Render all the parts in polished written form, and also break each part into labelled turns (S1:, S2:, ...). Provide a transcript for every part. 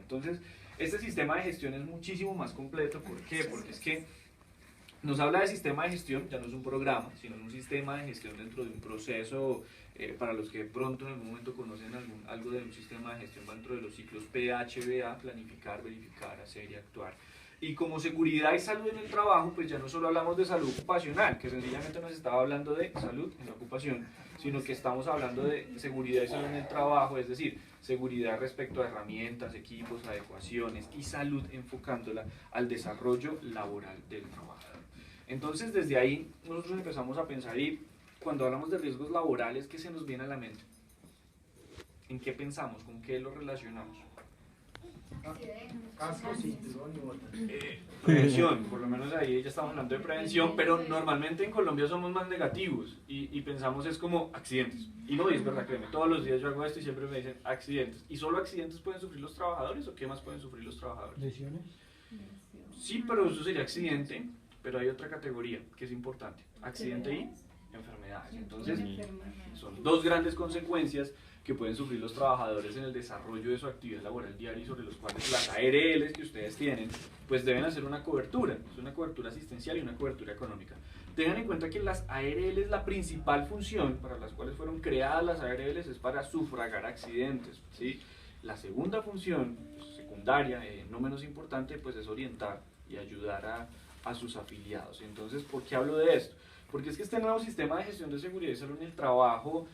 S1: Entonces, este sistema de gestión es muchísimo más completo. ¿Por qué? Porque es que nos habla de sistema de gestión, ya no es un programa, sino un sistema de gestión dentro de un proceso. Para los que de pronto en algún momento conocen algo de un sistema de gestión, va dentro de los ciclos PHBA: planificar, verificar, hacer y actuar. Y como seguridad y salud en el trabajo, pues ya no solo hablamos de salud ocupacional, que sencillamente nos estaba hablando de salud en la ocupación, sino que estamos hablando de seguridad y salud en el trabajo, es decir, seguridad respecto a herramientas, equipos, adecuaciones, y salud enfocándola al desarrollo laboral del trabajador. Entonces, desde ahí nosotros empezamos a pensar, y cuando hablamos de riesgos laborales, ¿qué se nos viene a la mente? ¿En qué pensamos? ¿Con qué lo relacionamos?
S2: Casco, cinturón y botas.
S1: Prevención, por lo menos ahí ya estamos hablando de prevención, pero normalmente en Colombia somos más negativos y pensamos es como accidentes. Y no, es verdad, créeme, todos los días yo hago esto y siempre me dicen accidentes. ¿Y solo accidentes pueden sufrir los trabajadores o qué más pueden sufrir los trabajadores?
S2: ¿Lesiones?
S1: Sí, pero eso sería accidente, pero hay otra categoría que es importante: accidente y enfermedades. Entonces, son dos grandes consecuencias que pueden sufrir los trabajadores en el desarrollo de su actividad laboral diaria, y sobre los cuales las ARLs que ustedes tienen, pues deben hacer una cobertura. Es una cobertura asistencial y una cobertura económica. Tengan en cuenta que las ARLs, la principal función para las cuales fueron creadas las ARLs es para sufragar accidentes, ¿sí? La segunda función, pues, secundaria, no menos importante, pues es orientar y ayudar a sus afiliados. Entonces, ¿por qué hablo de esto? Porque es que este nuevo sistema de gestión de seguridad y salud en el trabajo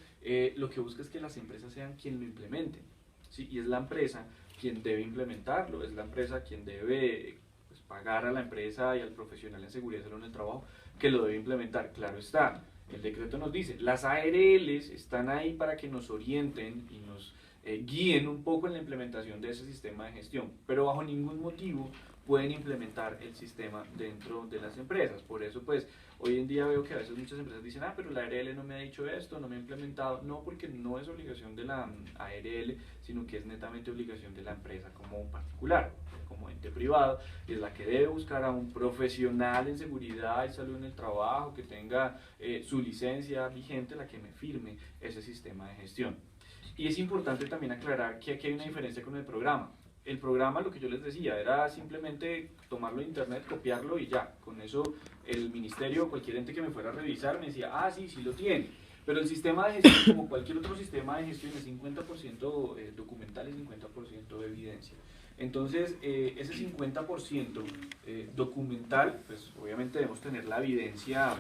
S1: lo que busca es que las empresas sean quien lo implementen, ¿sí? Y es la empresa quien debe implementarlo, es la empresa quien debe, pues, pagar a la empresa y al profesional en seguridad y salud en el trabajo que lo debe implementar. Claro está, el decreto nos dice, las ARLs están ahí para que nos orienten y nos guíen un poco en la implementación de ese sistema de gestión, pero bajo ningún motivo pueden implementar el sistema dentro de las empresas. Por eso, pues, hoy en día veo que a veces muchas empresas dicen, pero la ARL no me ha dicho esto, no me ha implementado. No, porque no es obligación de la ARL, sino que es netamente obligación de la empresa como particular, como ente privado. Es la que debe buscar a un profesional en seguridad y salud en el trabajo que tenga su licencia vigente, la que me firme ese sistema de gestión. Y es importante también aclarar que aquí hay una diferencia con el programa. El programa, lo que yo les decía, era simplemente tomarlo de internet, copiarlo y ya. Con eso el ministerio o cualquier ente que me fuera a revisar me decía, sí, sí lo tiene. Pero el sistema de gestión, como cualquier otro sistema de gestión, es 50% documental y 50% de evidencia. Entonces, ese 50% documental, pues obviamente debemos tener la evidencia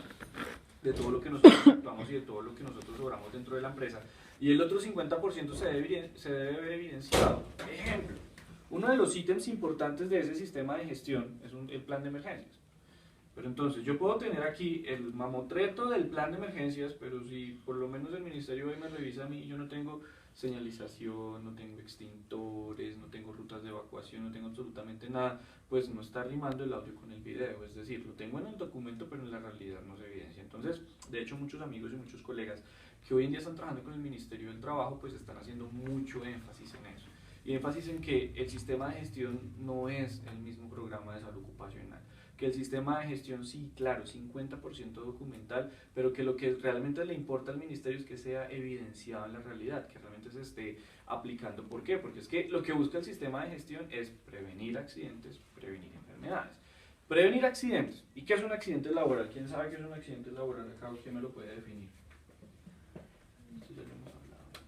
S1: de todo lo que nosotros actuamos y de todo lo que nosotros logramos dentro de la empresa. Y el otro 50% se debe ver evidenciado. Ejemplo, uno de los ítems importantes de ese sistema de gestión es el plan de emergencias. Pero entonces yo puedo tener aquí el mamotreto del plan de emergencias, pero si por lo menos el ministerio hoy me revisa a mí y yo no tengo señalización, no tengo extintores, no tengo rutas de evacuación, no tengo absolutamente nada, pues no está rimando el audio con el video. Es decir, lo tengo en el documento, pero en la realidad no se evidencia. Entonces, de hecho, muchos amigos y muchos colegas que hoy en día están trabajando con el Ministerio del Trabajo, pues están haciendo mucho énfasis en eso. Y énfasis en que el sistema de gestión no es el mismo programa de salud ocupacional. Que el sistema de gestión, sí, claro, 50% documental, pero que lo que realmente le importa al ministerio es que sea evidenciado en la realidad, que realmente se esté aplicando. ¿Por qué? Porque es que lo que busca el sistema de gestión es prevenir accidentes, prevenir enfermedades. Prevenir accidentes. ¿Y qué es un accidente laboral? ¿Quién sabe qué es un accidente laboral acá? ¿Quién me lo puede definir?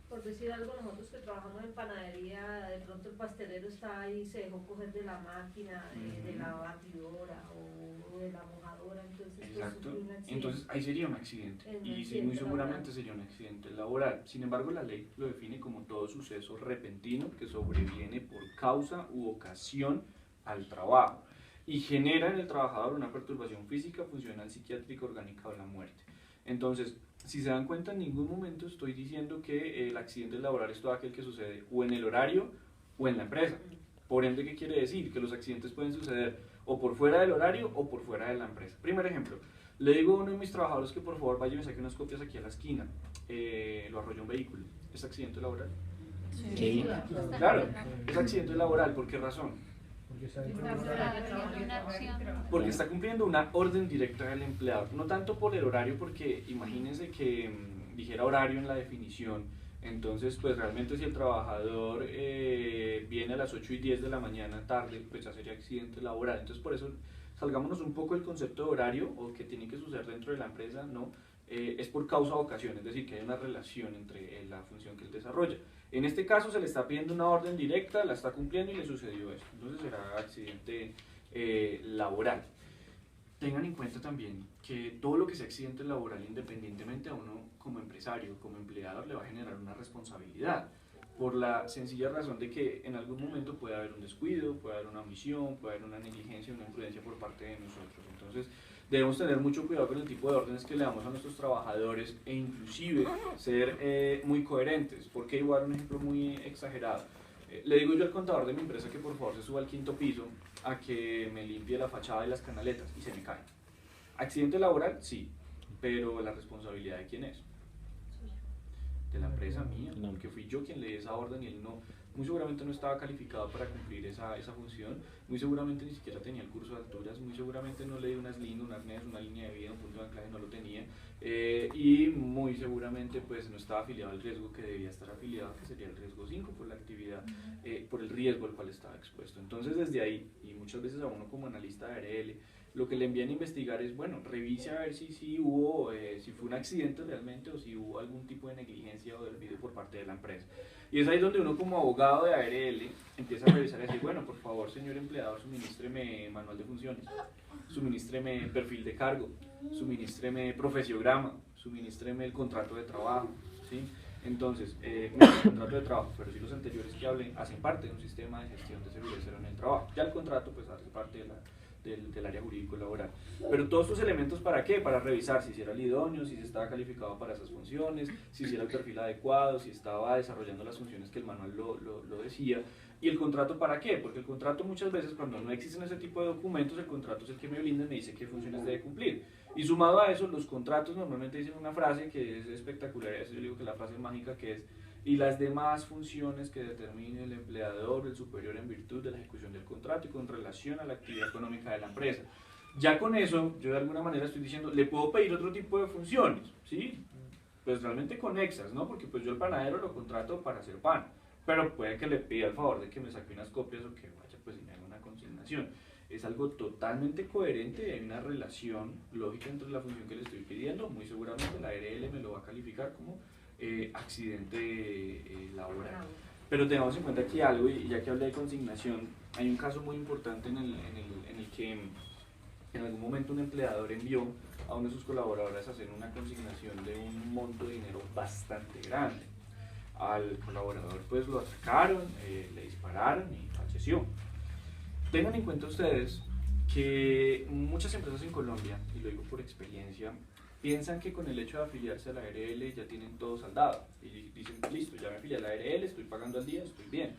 S3: Por decir algo, nosotros que trabajamos en panadería, de pronto el pastelero está ahí y se dejó coger de la máquina, de la batidora o de la mojadora, entonces
S1: exacto.
S3: Pues,
S1: Entonces ahí sería un accidente, y sí, muy seguramente sería un accidente laboral. Sin embargo, la ley lo define como todo suceso repentino que sobreviene por causa u ocasión al trabajo y genera en el trabajador una perturbación física, funcional, psiquiátrica, orgánica o la muerte. Entonces, si se dan cuenta, en ningún momento estoy diciendo que el accidente laboral es todo aquel que sucede o en el horario o en la empresa. Por ende, ¿qué quiere decir? Que los accidentes pueden suceder o por fuera del horario o por fuera de la empresa. Primer ejemplo, le digo a uno de mis trabajadores que por favor vaya y me saque unas copias aquí a la esquina. Lo arrolló un vehículo. ¿Es accidente laboral?
S2: Sí.
S1: Claro, es accidente laboral. ¿Por qué razón? Porque está cumpliendo una orden directa del empleador, no tanto por el horario, porque imagínense que dijera horario en la definición, Entonces, pues realmente si el trabajador viene a las 8 y 10 de la mañana tarde, pues ya sería accidente laboral. Entonces, por eso salgámonos un poco del concepto de horario o que tiene que suceder dentro de la empresa, no, es por causa o ocasión, es decir, que hay una relación entre la función que él desarrolla. En este caso se le está pidiendo una orden directa, la está cumpliendo y le sucedió eso. Entonces será accidente laboral. Tengan en cuenta también que todo lo que sea accidente laboral, independientemente a uno como empresario, como empleador, le va a generar una responsabilidad, por la sencilla razón de que en algún momento puede haber un descuido, puede haber una omisión, puede haber una negligencia, una imprudencia por parte de nosotros. Entonces debemos tener mucho cuidado con el tipo de órdenes que le damos a nuestros trabajadores e inclusive ser muy coherentes, porque igual un ejemplo muy exagerado. Le digo yo al contador de mi empresa que por favor se suba al 5º piso a que me limpie la fachada y las canaletas y se me cae. ¿Accidente laboral? Sí, pero la responsabilidad de quién es. De la empresa mía, porque fui yo quien le di esa orden y él no, muy seguramente no estaba calificado para cumplir esa función, muy seguramente ni siquiera tenía el curso de alturas, muy seguramente no le di unas líneas, un arnés, una línea de vida, un punto de anclaje, no lo tenía, y muy seguramente pues no estaba afiliado al riesgo que debía estar afiliado, que sería el riesgo 5 por la actividad, por el riesgo al cual estaba expuesto. Entonces desde ahí, y muchas veces a uno como analista de ARL, lo que le envían a investigar es, bueno, revise a ver si hubo, si fue un accidente realmente o si hubo algún tipo de negligencia o de olvido por parte de la empresa. Y es ahí donde uno como abogado de ARL empieza a revisar y decir, bueno, por favor, señor empleador, suministreme manual de funciones, suministreme perfil de cargo, suministreme profesiograma, suministreme el contrato de trabajo, ¿sí? Entonces, no el contrato de trabajo, pero sí los anteriores que hablé, hacen parte de un sistema de gestión de seguridad cero en el trabajo. Ya el contrato pues hace parte del área jurídico laboral. Pero todos estos elementos, ¿para qué? Para revisar si era el idóneo, si se estaba calificado para esas funciones, si era el perfil adecuado, si estaba desarrollando las funciones que el manual lo decía. ¿Y el contrato para qué? Porque el contrato muchas veces cuando no existen ese tipo de documentos, el contrato es el que me blinda y me dice qué funciones debe cumplir. Y sumado a eso, los contratos normalmente dicen una frase que es espectacular, eso yo digo que la frase mágica que es: y las demás funciones que determine el empleador, el superior en virtud de la ejecución del contrato y con relación a la actividad económica de la empresa. Ya con eso, yo de alguna manera estoy diciendo, le puedo pedir otro tipo de funciones, ¿sí? Pues realmente conexas, ¿no? Porque pues yo el panadero lo contrato para hacer pan, pero puede que le pida el favor de que me saque unas copias o que vaya pues y me haga una consignación. Es algo totalmente coherente, hay una relación lógica entre la función que le estoy pidiendo, muy seguramente la ARL me lo va a calificar como accidente laboral. Pero tengamos en cuenta aquí algo, y ya que hablé de consignación, hay un caso muy importante en el que en algún momento un empleador envió a uno de sus colaboradores a hacer una consignación de un monto de dinero bastante grande. Al colaborador pues lo atacaron, le dispararon y falleció. Tengan en cuenta ustedes que muchas empresas en Colombia, y lo digo por experiencia, piensan que con el hecho de afiliarse a la ARL ya tienen todo saldado y dicen, listo, ya me afilié a la ARL, estoy pagando al día, estoy bien.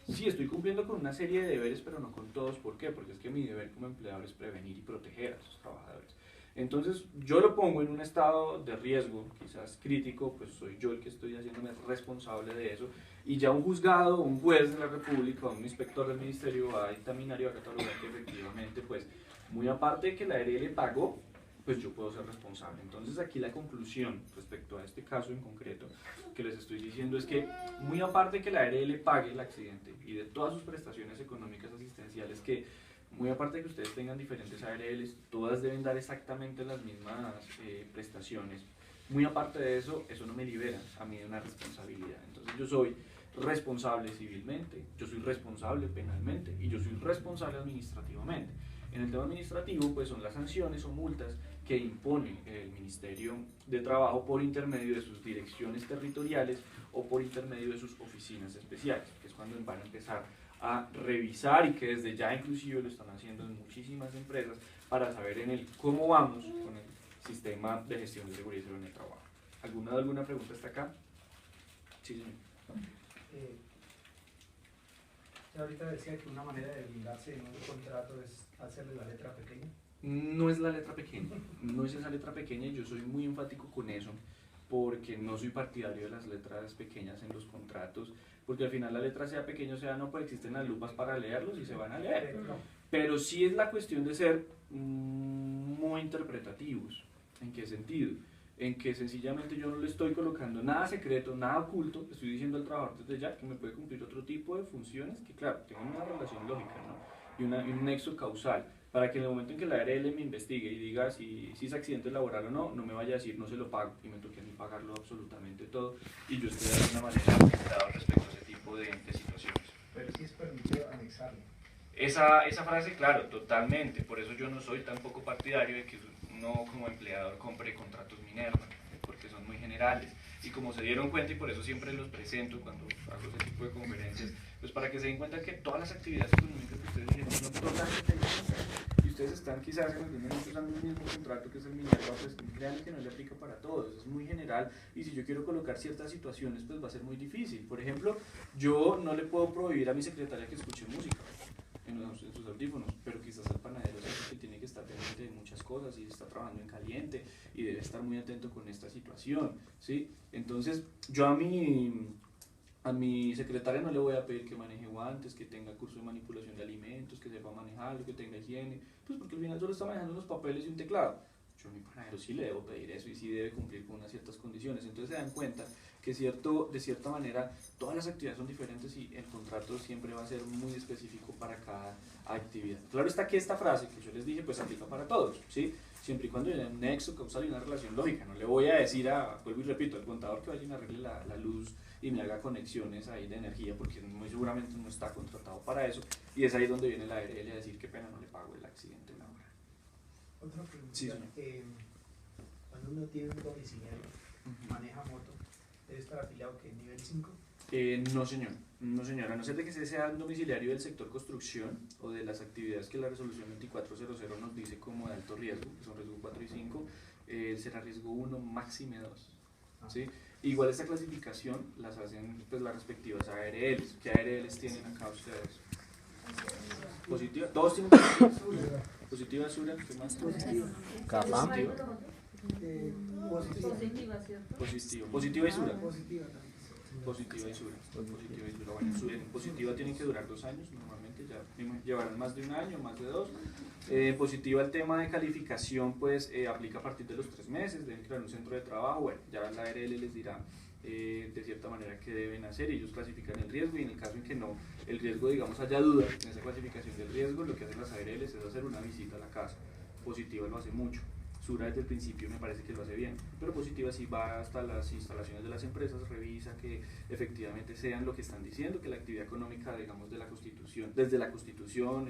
S1: Sí, estoy cumpliendo con una serie de deberes, pero no con todos. ¿Por qué? Porque es que mi deber como empleador es prevenir y proteger a sus trabajadores. Entonces, yo lo pongo en un estado de riesgo, quizás crítico, pues soy yo el que estoy haciéndome responsable de eso, y ya un juzgado, un juez de la República, un inspector del Ministerio va a dictaminar y va a catalogar que efectivamente, pues, muy aparte de que la ARL pagó, pues yo puedo ser responsable. Entonces aquí la conclusión respecto a este caso en concreto que les estoy diciendo es que muy aparte de que la ARL pague el accidente y de todas sus prestaciones económicas asistenciales, que muy aparte de que ustedes tengan diferentes ARLs, todas deben dar exactamente las mismas prestaciones, muy aparte de eso, eso no me libera a mí de una responsabilidad. Entonces yo soy responsable civilmente, yo soy responsable penalmente y yo soy responsable administrativamente. En el tema administrativo, pues son las sanciones o multas que impone el Ministerio de Trabajo por intermedio de sus direcciones territoriales o por intermedio de sus oficinas especiales, que es cuando van a empezar a revisar y que desde ya inclusive lo están haciendo en muchísimas empresas para saber en el cómo vamos con el sistema de gestión de seguridad en el trabajo. ¿Alguna pregunta hasta acá? Sí, señor.
S2: Ahorita decía que una manera de blindarse en un contrato es hacerle la letra pequeña.
S1: No es la letra pequeña, no es esa letra pequeña, y yo soy muy enfático con eso, porque no soy partidario de las letras pequeñas en los contratos, porque al final la letra sea pequeña o sea no, pues existen las lupas para leerlos y se van a leer. Pero sí es la cuestión de ser muy interpretativos. ¿En qué sentido? en que sencillamente yo no le estoy colocando nada secreto, nada oculto, le estoy diciendo al trabajador desde ya que me puede cumplir otro tipo de funciones que, claro, tengan una relación lógica, ¿no? Y un nexo causal, para que en el momento en que la ARL me investigue y diga si es accidente laboral o no, no me vaya a decir no se lo pago y me toque a mí pagarlo absolutamente todo y yo estoy de alguna manera afectado respecto a ese tipo de situaciones.
S2: Pero sí es permitido anexarlo.
S1: Esa frase, claro, totalmente, por eso yo no soy tampoco partidario de que uno como empleador compre contratos Minerva, porque son muy generales, y como se dieron cuenta, y por eso siempre los presento cuando hago este tipo de conferencias, pues para que se den cuenta que todas las actividades económicas que ustedes tienen son totalmente distintas, y ustedes están quizás en algún momento usando el mismo contrato que es el Minerva, pues créanme que no le aplica para todos, es muy general, y si yo quiero colocar ciertas situaciones, pues va a ser muy difícil. Por ejemplo, yo no le puedo prohibir a mi secretaria que escuche música en sus audífonos, pero quizás el panadero sabe que tiene que estar pendiente de muchas cosas y está trabajando en caliente y debe estar muy atento con esta situación, ¿sí? Entonces yo a mi secretaria no le voy a pedir que maneje guantes, que tenga curso de manipulación de alimentos, que sepa manejarlo, que tenga higiene, pues porque al final solo está manejando unos papeles y un teclado. Yo a mi panadero sí le debo pedir eso y sí debe cumplir con unas ciertas condiciones. Entonces se dan cuenta que de cierta manera todas las actividades son diferentes y el contrato siempre va a ser muy específico para cada actividad. Claro está que esta frase que yo les dije pues aplica para todos, ¿sí? Siempre y cuando haya un nexo causal y una relación lógica. No le voy a decir vuelvo y repito, al contador que vaya y me arregle la luz y me haga conexiones ahí de energía porque muy seguramente no está contratado para eso y es ahí donde viene la ARL a decir qué pena no le pago el accidente laboral.
S2: Otra pregunta,
S1: sí,
S2: cuando uno tiene un domiciliario, maneja moto, ¿debe estar afiliado que nivel 5?
S1: No señor, no señor, a no ser de que sea un domiciliario del sector construcción o de las actividades que la resolución 2400 nos dice como de alto riesgo, que son riesgo 4 y 5, será riesgo 1, máxime 2. ¿Sí? Igual esta clasificación las hacen pues las respectivas ARLs. ¿Qué ARLs tienen acá ustedes? Positiva, todos tienen positiva. Positiva, Sura, ¿qué más?
S4: Capa.
S1: Positiva y Sura.
S2: Positiva también.
S1: Positiva y Sura. Bueno, en positiva tienen que durar 2 años, normalmente ya llevarán más de 1 año, más de 2. Positiva el tema de calificación, pues aplica a partir de los 3 meses, deben crear un centro de trabajo, bueno, ya la ARL les dirá de cierta manera qué deben hacer, ellos clasifican el riesgo y en el caso en que no, el riesgo, digamos, haya duda en esa clasificación del riesgo, lo que hacen las ARLs es hacer una visita a la casa. Positiva lo hace mucho. Sura desde el principio me parece que lo hace bien, pero Positiva sí va hasta las instalaciones de las empresas, revisa que efectivamente sean lo que están diciendo, que la actividad económica, digamos, de la Constitución, desde la Constitución,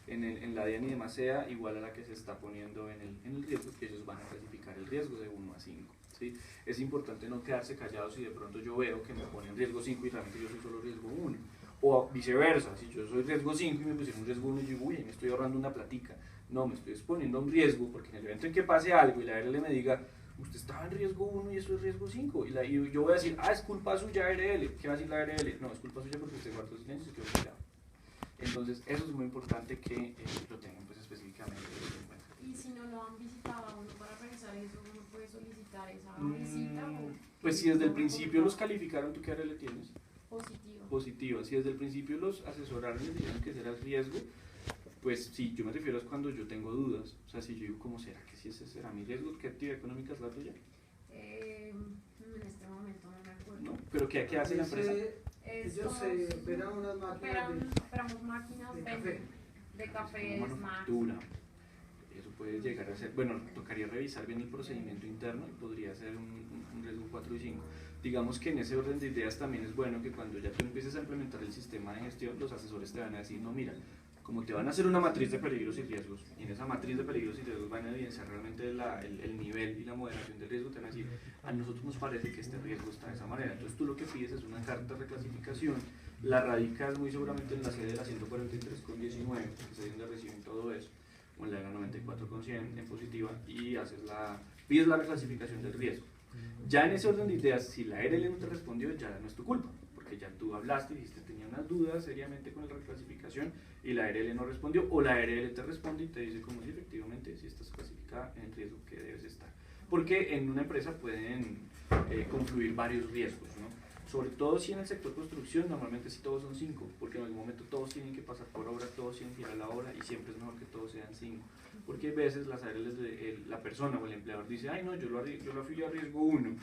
S1: en la DIAN y demás sea igual a la que se está poniendo en el riesgo, que ellos van a clasificar el riesgo de 1 a 5. ¿Sí? Es importante no quedarse callados si de pronto yo veo que me ponen riesgo 5 y realmente yo soy solo riesgo 1. O viceversa, si yo soy riesgo 5 y me pusieron riesgo 1 y yo digo, uy, me estoy ahorrando una platica. No, me estoy exponiendo a un riesgo porque en el evento en que pase algo y la ARL me diga, usted estaba en riesgo 1 y eso es riesgo 5. Y yo voy a decir, es culpa suya ARL. ¿Qué va a decir la ARL? No, es culpa suya porque usted guardó silencio y se quedó callado. Entonces, eso es muy importante que lo tengan pues específicamente en cuenta.
S5: Y si no lo han visitado a uno para revisar eso, ¿uno puede solicitar esa visita?
S1: Pues si desde el principio los calificaron, ¿tú qué ARL tienes?
S5: Positivo.
S1: Positiva. Si desde el principio los asesoraron y dijeron que ese era el riesgo, pues sí, yo me refiero a cuando yo tengo dudas. O sea, si yo digo, ¿cómo será que si ese será mi riesgo? ¿Qué actividad económica es la tuya?
S5: En este momento no me acuerdo.
S1: No, pero ¿qué hace la empresa?
S2: Ellos operan unas máquinas
S5: operamos máquinas
S2: de café.
S5: De café, de
S1: manufactura. Eso puede llegar a ser, bueno, tocaría revisar bien el procedimiento interno y podría ser un riesgo 4 y 5. Digamos que en ese orden de ideas también es bueno que cuando ya tú empieces a implementar el sistema de gestión, los asesores te van a decir, no, mira, como te van a hacer una matriz de peligros y riesgos, y en esa matriz de peligros y riesgos van a evidenciar realmente el nivel y la moderación del riesgo, te van a decir, a nosotros nos parece que este riesgo está de esa manera. Entonces tú lo que pides es una carta de reclasificación, la radicas muy seguramente en la sede de la 143/19, que es donde reciben todo eso, o en la 94/100 en Positiva, y pides la reclasificación del riesgo. Ya en ese orden de ideas, si la ARL no te respondió, ya no es tu culpa, porque ya tú hablaste y dijiste tenía unas dudas seriamente con la reclasificación y la ARL no respondió, o la ARL te responde y te dice como si efectivamente si estás clasificada en el riesgo que debes estar. Porque en una empresa pueden confluir varios riesgos, ¿no? Sobre todo si en el sector construcción, normalmente sí todos son 5, porque en algún momento todos tienen que pasar por obra, todos tienen que ir a la obra y siempre es mejor que todos sean 5. porque a veces la persona o el empleador dice, ay no, yo lo afilio a riesgo 1,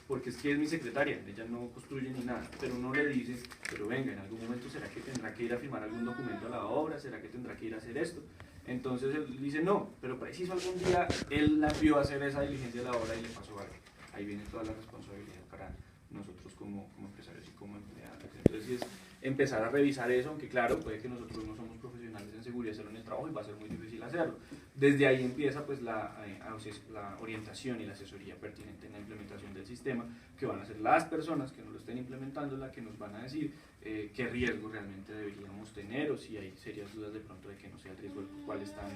S1: porque es que es mi secretaria, ella no construye ni nada, pero uno le dice, pero venga, en algún momento ¿será que tendrá que ir a firmar algún documento a la obra? ¿Será que tendrá que ir a hacer esto? Entonces él dice, no, pero preciso algún día él la vio a hacer esa diligencia de la obra y le pasó algo. Ahí viene toda la responsabilidad para nosotros como empresarios y como empleados. Entonces es empezar a revisar eso, aunque claro, puede que nosotros no somos profesionales en seguridad hacerlo en el trabajo y va a ser muy difícil hacerlo. Desde ahí empieza pues la orientación y la asesoría pertinente en la implementación del sistema, que van a ser las personas que nos lo estén implementando las que nos van a decir qué riesgo realmente deberíamos tener o si hay serias dudas de pronto de que no sea el riesgo el cual están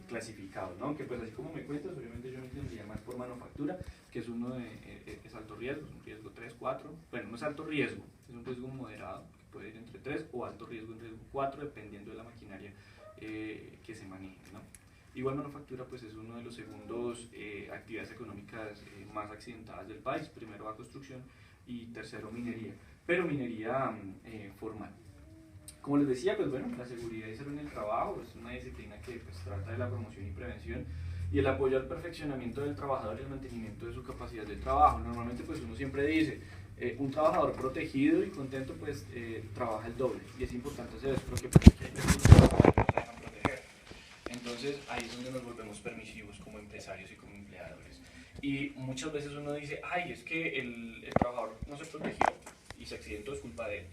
S1: clasificados, ¿no? Aunque pues así como me cuentas, obviamente yo me entendería más por manufactura, que es es alto riesgo, es un riesgo 3, 4, bueno, no es alto riesgo, es un riesgo moderado, que puede ir entre 3 o alto riesgo en riesgo 4, dependiendo de la maquinaria que se maneje, ¿no? Igual manufactura pues es uno de los segundos actividades económicas más accidentadas del país, primero va construcción y tercero minería, pero minería formal. Como les decía, pues bueno, la seguridad y salud en el trabajo es una disciplina que pues, trata de la promoción y prevención y el apoyo al perfeccionamiento del trabajador y el mantenimiento de su capacidad de trabajo. Normalmente pues uno siempre dice, un trabajador protegido y contento pues trabaja el doble y es importante hacer eso porque pues, hay personas que no se dejan proteger. Entonces ahí es donde nos volvemos permisivos como empresarios y como empleadores. Y muchas veces uno dice, ay, es que el trabajador no se protegió y se accidentó, es culpa de él.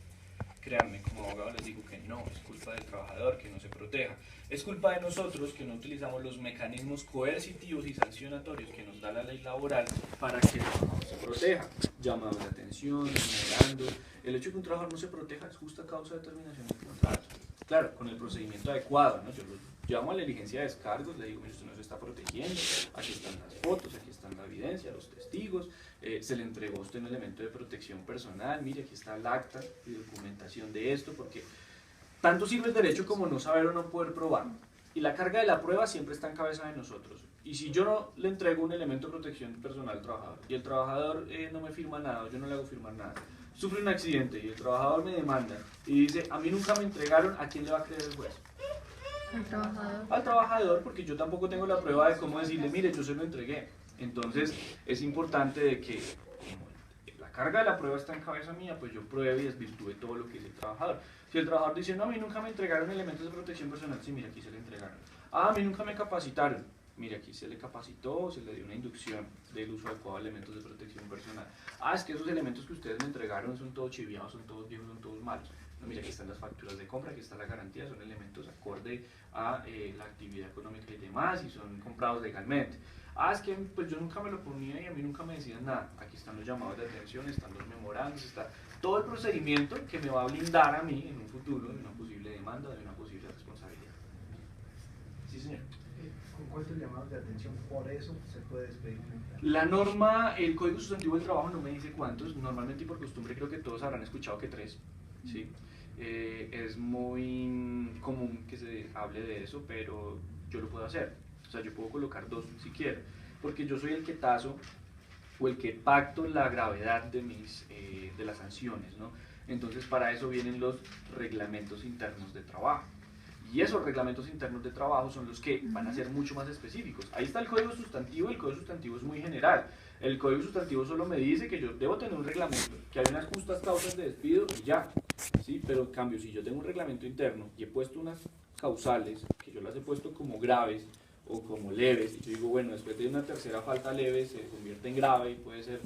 S1: Créanme, como abogado les digo que no, es culpa del trabajador que no se proteja. Es culpa de nosotros que no utilizamos los mecanismos coercitivos y sancionatorios que nos da la ley laboral para que el trabajador se proteja. Llamados de atención, memorando. El hecho de que un trabajador no se proteja es justa causa de terminación del contrato. Claro, con el procedimiento adecuado, ¿no? Yo lo llamo a la diligencia de descargos, le digo, mire, usted no se está protegiendo, aquí están las fotos, aquí están la evidencia, los testigos, se le entregó a usted un elemento de protección personal, mire, aquí está el acta y documentación de esto, porque tanto sirve el derecho como no saber o no poder probar. Y la carga de la prueba siempre está en cabeza de nosotros. Y si yo no le entrego un elemento de protección personal al trabajador, y el trabajador no me firma nada, o yo no le hago firmar nada, sufre un accidente y el trabajador me demanda y dice, a mí nunca me entregaron, ¿a quién le va a creer el juez?
S5: Al trabajador.
S1: Al trabajador, porque yo tampoco tengo la prueba de cómo decirle, mire, yo se lo entregué. Entonces, es importante de que la carga de la prueba está en cabeza mía, pues yo pruebe y desvirtúe todo lo que dice el trabajador. Si el trabajador dice, no, a mí nunca me entregaron elementos de protección personal, sí, mira, aquí se le entregaron. Ah, a mí nunca me capacitaron. Mire, aquí se le capacitó, se le dio una inducción del uso adecuado de elementos de protección personal. Ah, es que esos elementos que ustedes me entregaron son todos chiviados, son todos viejos, son todos malos. No, mire, aquí están las facturas de compra, aquí está la garantía, son elementos acorde a la actividad económica y demás, y son comprados legalmente. Ah, es que pues yo nunca me lo ponía y a mí nunca me decían nada. Aquí están los llamados de atención, están los memorandos, está todo el procedimiento que me va a blindar a mí en un futuro de una posible demanda, de una posible responsabilidad. Sí, señor.
S2: ¿Con cuántos llamados de atención por eso se puede despedir un empleado?
S1: La norma, el Código Sustantivo del Trabajo no me dice cuántos, normalmente y por costumbre creo que todos habrán escuchado que 3, ¿sí? Es muy común que se hable de eso, pero yo lo puedo hacer, o sea, yo puedo colocar 2 si quiero, porque yo soy el que taso o el que pacto la gravedad de las sanciones, ¿no? Entonces para eso vienen los reglamentos internos de trabajo. Y esos reglamentos internos de trabajo son los que van a ser mucho más específicos. Ahí está el código sustantivo, el código sustantivo es muy general. El código sustantivo solo me dice que yo debo tener un reglamento, que hay unas justas causas de despido y ya. ¿Sí? Pero en cambio, si yo tengo un reglamento interno y he puesto unas causales, que yo las he puesto como graves o como leves, y yo digo, bueno, después de una tercera falta leve se convierte en grave y puede ser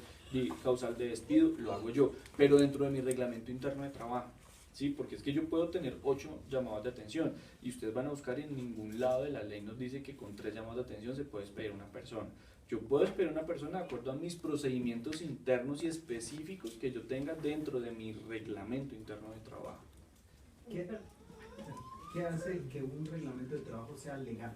S1: causal de despido, lo hago yo, pero dentro de mi reglamento interno de trabajo. ¿Sí? Porque es que yo puedo tener 8 llamados de atención y ustedes van a buscar en ningún lado de la ley nos dice que con 3 llamados de atención se puede despedir a una persona. Yo puedo despedir a una persona de acuerdo a mis procedimientos internos y específicos que yo tenga dentro de mi reglamento interno de trabajo.
S2: ¿Qué hace que un reglamento de trabajo sea legal?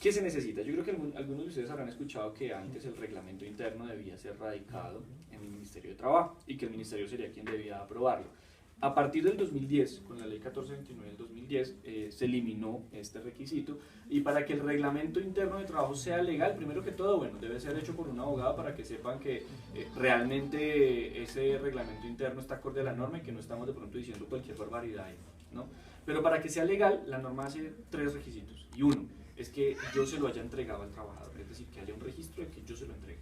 S1: ¿Qué se necesita? Yo creo que algunos de ustedes habrán escuchado que antes el reglamento interno debía ser radicado en el Ministerio de Trabajo y que el Ministerio sería quien debía aprobarlo. A partir del 2010, con la ley 1429 del 2010, se eliminó este requisito y para que el reglamento interno de trabajo sea legal, primero que todo, bueno, debe ser hecho por un abogado para que sepan que realmente ese reglamento interno está acorde a la norma y que no estamos de pronto diciendo cualquier barbaridad ahí, ¿no? Pero para que sea legal, la norma hace 3 requisitos y uno, es que yo se lo haya entregado al trabajador, es decir, que haya un registro de que yo se lo entregue.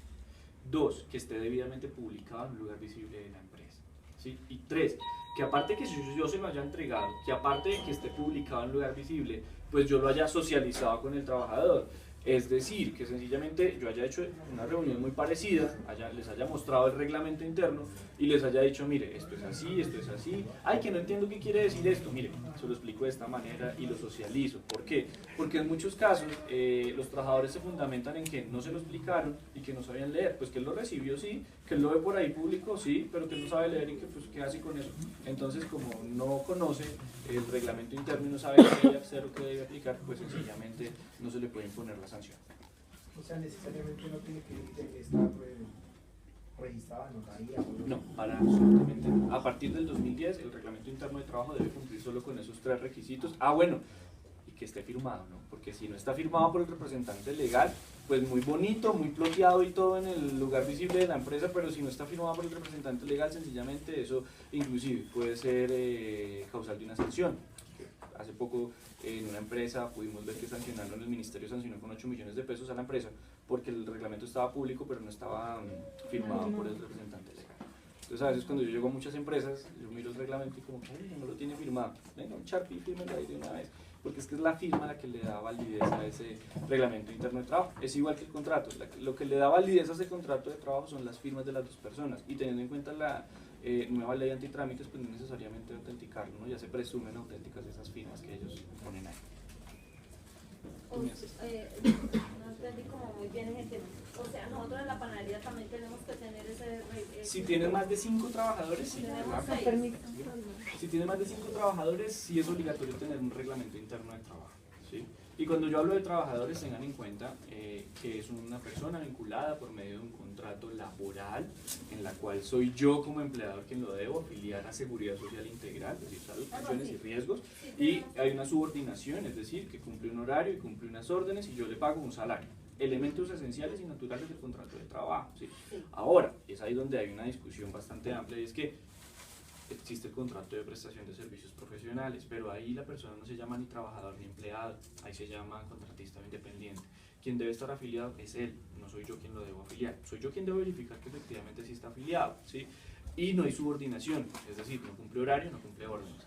S1: 2, que esté debidamente publicado en un lugar visible de la empresa. ¿Sí? Y 3, que aparte que yo se lo haya entregado, que aparte de que esté publicado en un lugar visible, pues yo lo haya socializado con el trabajador. Es decir, que sencillamente yo haya hecho una reunión muy parecida, les haya mostrado el reglamento interno y les haya dicho, mire, esto es así, ay, que no entiendo qué quiere decir esto, mire, se lo explico de esta manera y lo socializo. ¿Por qué? Porque en muchos casos los trabajadores se fundamentan en que no se lo explicaron y que no sabían leer, pues que él lo recibió sí, que él lo ve por ahí público sí, pero que él no sabe leer y que pues qué hace con eso. Entonces como no conoce el reglamento interno y no sabe qué debe hacer o qué debe aplicar, pues sencillamente no se le puede imponer la sanción.
S2: O sea, necesariamente no tiene que estar registrado en notaría.
S1: No, para absolutamente no. A partir del 2010 el reglamento interno de trabajo debe cumplir solo con esos 3 requisitos. Ah, bueno, y que esté firmado, ¿no? Porque si no está firmado por el representante legal, pues muy bonito, muy ploteado y todo en el lugar visible de la empresa, pero si no está firmado por el representante legal, sencillamente eso inclusive puede ser causal de una sanción. Hace poco en una empresa pudimos ver que sancionaron, el ministerio sancionó con 8 millones de pesos a la empresa porque el reglamento estaba público pero no estaba firmado por el representante legal. Entonces a veces cuando yo llego a muchas empresas, yo miro el reglamento y como que no lo tiene firmado, venga un Sharpie, fírmelo ahí de una vez, porque es que es la firma la que le da validez a ese reglamento interno de trabajo. Es igual que el contrato, lo que le da validez a ese contrato de trabajo son las firmas de las 2 personas, y teniendo en cuenta la nueva ley antitrámites, pues no necesariamente autenticarlo, ¿no? Ya se presumen auténticas esas firmas que ellos ponen ahí.
S3: No entendí como muy bien ese tema. O sea, nosotros en la panadería también tenemos que tener ese...
S1: Si tienen más de 5 trabajadores, sí.
S3: Tenemos
S1: ¿verdad?
S3: 6.
S1: Si tienen más de 5 trabajadores, sí es obligatorio tener un reglamento interno de trabajo, ¿sí? Y cuando yo hablo de trabajadores, tengan en cuenta que es una persona vinculada por medio de un contrato laboral en la cual soy yo como empleador quien lo debo afiliar a Seguridad Social Integral, es decir, salud, pensiones y riesgos, y hay una subordinación, es decir, que cumple un horario y cumple unas órdenes y yo le pago un salario. Elementos esenciales y naturales del contrato de trabajo, ¿sí? Ahora, es ahí donde hay una discusión bastante amplia y es que existe el contrato de prestación de servicios profesionales, pero ahí la persona no se llama ni trabajador ni empleado, ahí se llama contratista o independiente. Quien debe estar afiliado es él, no soy yo quien lo debo afiliar, soy yo quien debe verificar que efectivamente sí está afiliado, ¿sí? Y no hay subordinación, es decir, no cumple horario, no cumple órdenes.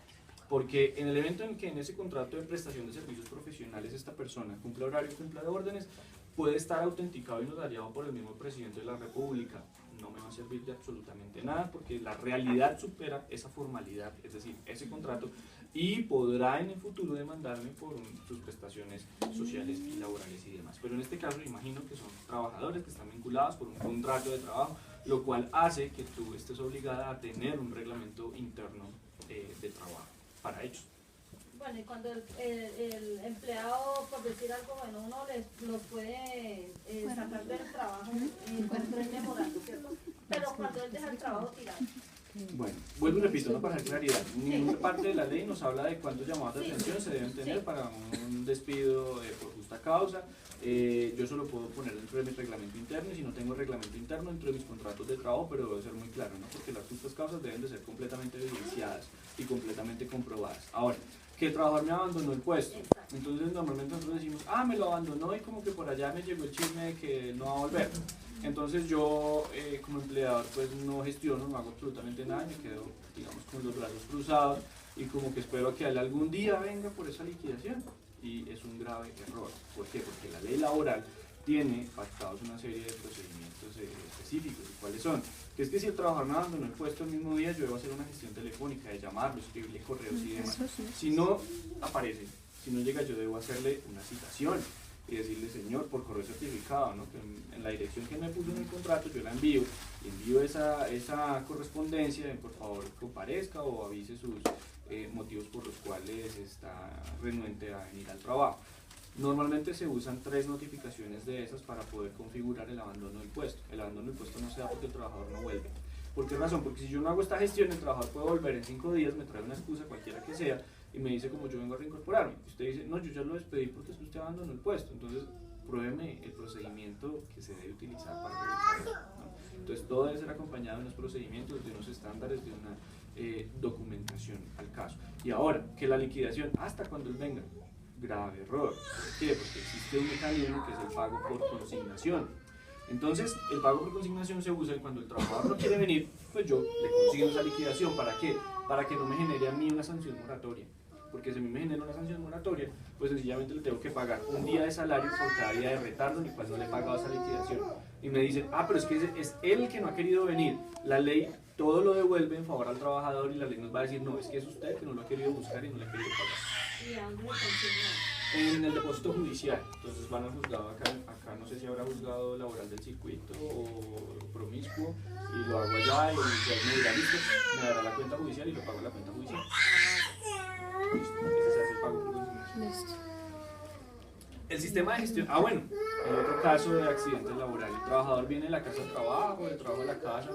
S1: Porque en el evento en que en ese contrato de prestación de servicios profesionales esta persona cumple horario, cumple órdenes, puede estar autenticado y notariado por el mismo presidente de la República. No me va a servir de absolutamente nada porque la realidad supera esa formalidad, es decir, ese contrato, y podrá en el futuro demandarme por sus prestaciones sociales y laborales y demás. Pero en este caso imagino que son trabajadores que están vinculados por un contrato de trabajo, lo cual hace que tú estés obligada a tener un reglamento interno de trabajo para ellos.
S3: Bueno, y cuando el empleado, por decir algo, bueno, uno los puede sacar del trabajo con 3 memorando, ¿cierto? Pero cuando él deja el trabajo tirado.
S1: Bueno, vuelvo y repito, no para hacer claridad, ninguna parte de la ley nos habla de cuántos llamados de atención se deben tener para un despido por justa causa. Yo solo puedo poner dentro de mi reglamento interno, y si no tengo reglamento interno dentro de mis contratos de trabajo, pero debe ser muy claro, ¿no? Porque las justas causas deben de ser completamente evidenciadas y completamente comprobadas. Ahora, que el trabajador me abandonó el puesto, entonces normalmente nosotros decimos, me lo abandonó y como que por allá me llegó el chisme de que no va a volver. Entonces yo como empleador pues no gestiono, no hago absolutamente nada, me quedo digamos con los brazos cruzados y como que espero a que él algún día venga por esa liquidación, y es un grave error. ¿Por qué? Porque la ley laboral tiene pactados una serie de procedimientos específicos. ¿Y cuáles son? Que es que si el trabajador me abandonó el puesto el mismo día, yo debo hacer una gestión telefónica, de llamarlo, escribirle correos y demás. Si no aparece, si no llega, yo debo hacerle una citación y decirle, señor, por correo certificado, ¿no? Que en la dirección que me puso en el contrato yo la envío esa correspondencia, por favor comparezca o avise sus motivos por los cuales está renuente a venir al trabajo. Normalmente se usan 3 notificaciones de esas para poder configurar el abandono del puesto. El abandono del puesto no se da porque el trabajador no vuelve. ¿Por qué razón? Porque si yo no hago esta gestión, el trabajador puede volver en 5 días, me trae una excusa cualquiera que sea y me dice como yo vengo a reincorporarme. Usted dice, no, yo ya lo despedí porque usted abandonó el puesto. Entonces, pruébeme el procedimiento que se debe utilizar para realizarlo, ¿no? Entonces, todo debe ser acompañado de unos procedimientos, de unos estándares, de una documentación al caso. Y ahora, que la liquidación, hasta cuando él venga, grave error. ¿Por qué? Porque existe un mecanismo que es el pago por consignación. Entonces, el pago por consignación se usa y cuando el trabajador no quiere venir, pues yo le consigno esa liquidación. ¿Para qué? Para que no me genere a mí una sanción moratoria. Porque si a mí me genera una sanción moratoria, pues sencillamente le tengo que pagar un día de salario por cada día de retardo en el cual no le he pagado esa liquidación. Y me dicen, ah, pero es que es él el que no ha querido venir. La ley todo lo devuelve en favor al trabajador y la ley nos va a decir, no, es que es usted que no lo ha querido buscar y no le ha querido pagar.
S3: ¿Y a dónde lo consignan?
S1: En el depósito judicial. Entonces van al juzgado acá no sé si habrá juzgado laboral del circuito o promiscuo, y lo hago allá y ya me dirá, listo, me dará la cuenta judicial y lo pago en la cuenta judicial. Listo, ese se hace el pago por consignación. El sistema de gestión, bueno, en otro caso de accidente laboral, el trabajador viene de la casa al trabajo, del trabajo a la casa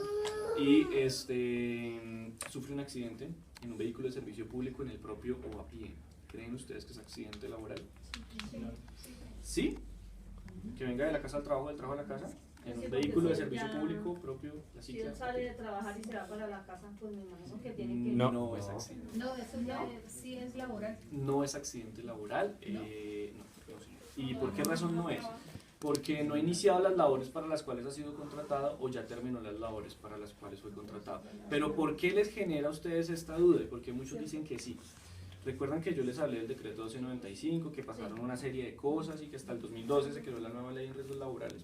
S1: y sufre un accidente en un vehículo de servicio público en el propio o a pie. ¿Creen ustedes que es accidente laboral? ¿Sí? Que venga de la casa al trabajo, del trabajo a la casa, en un vehículo de servicio público propio, la
S3: Si
S1: cicla.
S3: él sale de trabajar y se va para la casa, pues me imagino que tiene que...
S1: No es accidente.
S4: No, eso ya sí es laboral.
S1: No es accidente laboral. No, señor. ¿Y por qué razón no es? Porque no ha iniciado las labores para las cuales ha sido contratado o ya terminó las labores para las cuales fue contratado. Pero ¿por qué les genera a ustedes esta duda? Porque muchos dicen que sí. Recuerdan que yo les hablé del decreto 1295, que pasaron una serie de cosas y que hasta el 2012 se creó la nueva ley de riesgos laborales.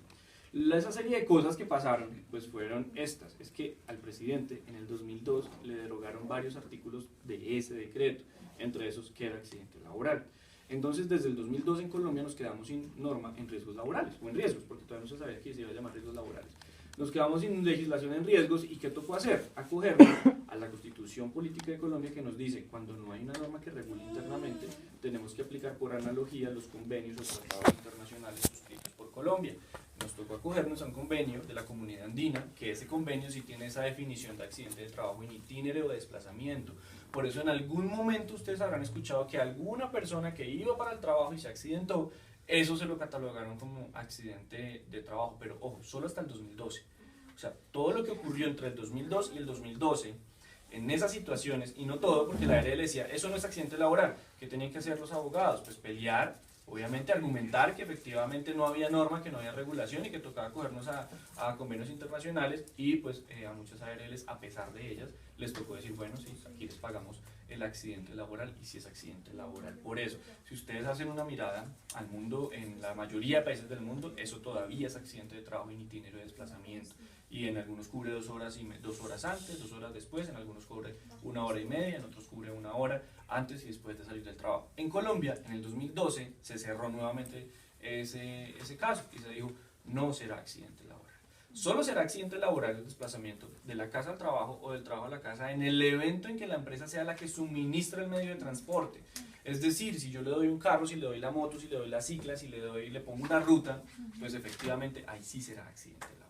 S1: Esa serie de cosas que pasaron pues fueron estas. Es que al presidente en el 2002 le derogaron varios artículos de ese decreto, entre esos que era accidente laboral. Entonces, desde el 2002 en Colombia nos quedamos sin norma en riesgos laborales, o en riesgos, porque todavía no se sabía que se iba a llamar riesgos laborales. Nos quedamos sin legislación en riesgos, y ¿qué tocó hacer? Acogernos a la Constitución Política de Colombia, que nos dice, cuando no hay una norma que regule internamente, tenemos que aplicar por analogía los convenios o tratados internacionales suscritos por Colombia. Nos tocó acogernos a un convenio de la Comunidad Andina, que ese convenio sí tiene esa definición de accidente de trabajo in itinere o de desplazamiento. Por eso en algún momento ustedes habrán escuchado que alguna persona que iba para el trabajo y se accidentó, eso se lo catalogaron como accidente de trabajo, pero ojo, solo hasta el 2012. O sea, todo lo que ocurrió entre el 2002 y el 2012, en esas situaciones, y no todo, porque la ARL decía, eso no es accidente laboral, ¿qué tenían que hacer los abogados? Pues pelear, obviamente argumentar que efectivamente no había norma, que no había regulación y que tocaba cogernos a convenios internacionales, y pues a muchas ARLs, a pesar de ellas, les tocó decir, bueno, sí, aquí les pagamos el accidente laboral, y si es accidente laboral. Por eso, si ustedes hacen una mirada al mundo, en la mayoría de países del mundo, eso todavía es accidente de trabajo in itinere de desplazamiento, y en algunos cubre 2 horas, 2 horas antes, 2 horas después, en algunos cubre 1 hora y media, en otros cubre 1 hora antes y después de salir del trabajo. En Colombia, en el 2012, se cerró nuevamente ese caso y se dijo, no será accidente laboral. Solo será accidente laboral el desplazamiento de la casa al trabajo o del trabajo a la casa en el evento en que la empresa sea la que suministra el medio de transporte. Es decir, si yo le doy un carro, si le doy la moto, si le doy la cicla, si le pongo una ruta, pues efectivamente ahí sí será accidente laboral.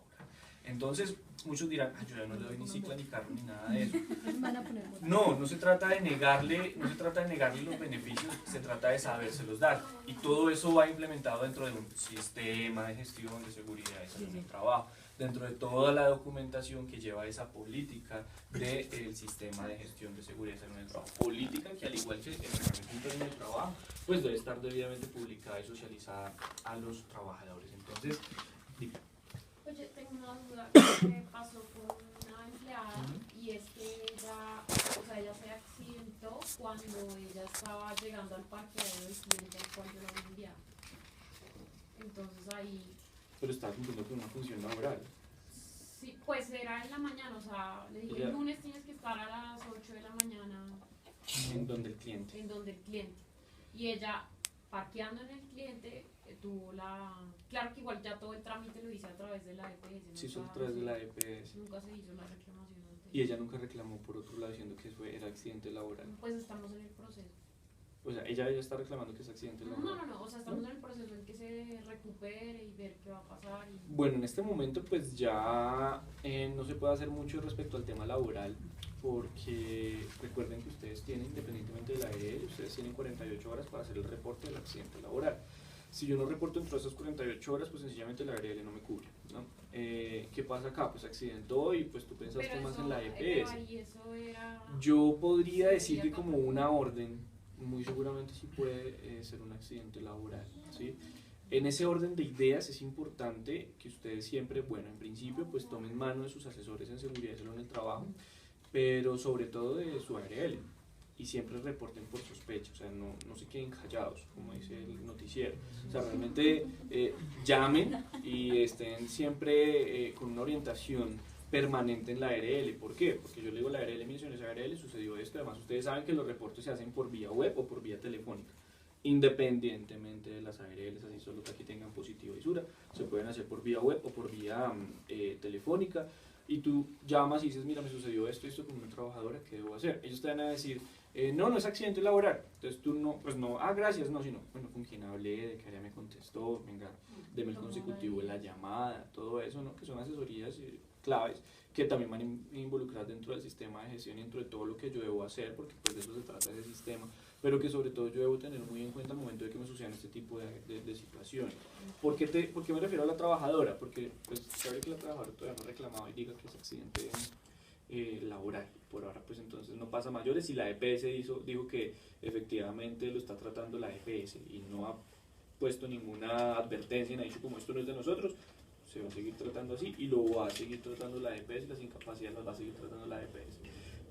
S1: Entonces, muchos dirán, yo ya no le doy ni cicla, ni carro, ni nada de eso. No se trata de negarle los beneficios, se trata de sabérselos dar. Y todo eso va implementado dentro de un sistema de gestión de seguridad y salud en el trabajo, dentro de toda la documentación que lleva esa política del sistema de gestión de seguridad y salud en el trabajo. Política que, al igual que el reglamento en el trabajo, pues debe estar debidamente publicada y socializada a los trabajadores. Entonces,
S5: Oye, tengo una duda que pasó con una empleada y es que ella se accidentó cuando ella estaba llegando al parqueadero del cliente cuando lo había enviado. Entonces ahí...
S1: pero estaba cumpliendo con una función laboral.
S5: Sí, pues era en la mañana, o sea, le dije, el lunes tienes que estar a las 8 de la mañana.
S1: En donde el cliente.
S5: En donde el cliente. Y ella, parqueando en el cliente, tuvo la... Claro que igual ya todo el trámite lo hice a través de la EPS.
S1: Sí, son a través de la EPS.
S5: Nunca se hizo la reclamación antes.
S1: Y ella nunca reclamó por otro lado diciendo que era accidente laboral.
S5: Pues estamos en el proceso.
S1: O sea, ella ya está reclamando que es accidente laboral.
S5: No, o sea, estamos en el proceso en que se recupere y ver qué va a pasar.
S1: Bueno, en este momento pues ya no se puede hacer mucho respecto al tema laboral, porque recuerden que ustedes tienen, independientemente de la ARL, ustedes tienen 48 horas para hacer el reporte del accidente laboral. Si yo no reporto dentro de esas 48 horas, pues sencillamente la ARL no me cubre, ¿no? ¿Qué pasa acá? Pues accidentó y pues tú pensaste más en la EPS. Yo podría decir que como una orden muy seguramente sí puede ser un accidente laboral, ¿sí? En ese orden de ideas es importante que ustedes siempre, bueno, en principio pues tomen mano de sus asesores en seguridad y salud en el trabajo, pero sobre todo de su ARL, y siempre reporten por sospecha, o sea, no se queden callados, como dice el noticiero, o sea, realmente llamen y estén siempre con una orientación permanente en la ARL. ¿Por qué? Porque yo le digo a la ARL, mencioné esa ARL, sucedió esto, además ustedes saben que los reportes se hacen por vía web o por vía telefónica, independientemente de las ARLs, así solo que aquí tengan positivo y Isura, se pueden hacer por vía web o por vía telefónica, y tú llamas y dices, mira, me sucedió esto y esto con una trabajadora, ¿qué debo hacer? Ellos te van a decir, no es accidente laboral, entonces tú no, pues no, gracias, no, sino, bueno, con quién hablé, de qué área me contestó, venga, deme el consecutivo de la llamada, todo eso, ¿no? Que son asesorías claves que también van a involucrar dentro del sistema de gestión y dentro de todo lo que yo debo hacer, porque pues de eso se trata ese sistema, pero que sobre todo yo debo tener muy en cuenta al momento de que me sucedan este tipo de situaciones. ¿Por qué me refiero a la trabajadora? Porque pues sabe que la trabajadora todavía no ha reclamado y diga que es accidente laboral. Por ahora pues entonces no pasa mayores, y la EPS dijo que efectivamente lo está tratando la EPS y no ha puesto ninguna advertencia, ni ha dicho como esto no es de nosotros, se va a seguir tratando así y lo va a seguir tratando la EPS, las incapacidades las va a seguir tratando la EPS.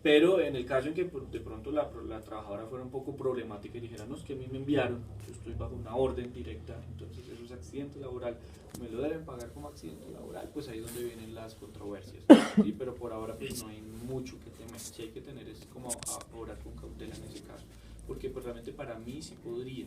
S1: Pero en el caso en que de pronto la trabajadora fuera un poco problemática y dijera, no, es que a mí me enviaron, yo estoy bajo una orden directa, entonces eso es accidente laboral, me lo deben pagar como accidente laboral, pues ahí es donde vienen las controversias, ¿sí? Pero por ahora pues no hay mucho que temer, sí hay que tener es como a orar con cautela en ese caso, porque pues realmente para mí sí podría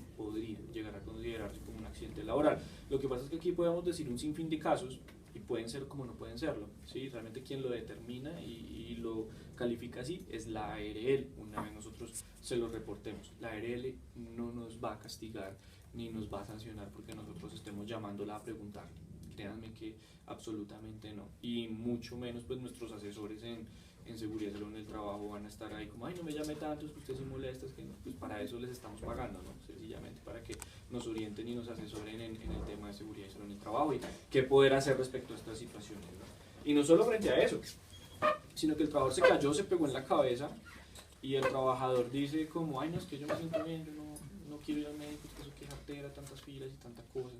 S1: llegar a considerarse como un accidente laboral. Lo que pasa es que aquí podemos decir un sinfín de casos, y pueden ser como no pueden serlo, ¿sí? Realmente quien lo determina y lo califica así es la ARL. Una vez nosotros se lo reportemos, la ARL no nos va a castigar ni nos va a sancionar porque nosotros estemos llamándola a preguntar, créanme que absolutamente no, y mucho menos pues nuestros asesores en seguridad y salud en el trabajo van a estar ahí como, ay, no me llame tanto, es que usted se molesta, es que no, pues para eso les estamos pagando, ¿no? Sencillamente para que nos orienten y nos asesoren en el tema de seguridad y salud en el trabajo y qué poder hacer respecto a estas situaciones, ¿no? Y no solo frente a eso, sino que el trabajador se cayó, se pegó en la cabeza y el trabajador dice como, ay, no, es que yo me siento bien, yo no quiero ir al médico, es que eso que jartera, tantas filas y tanta cosa.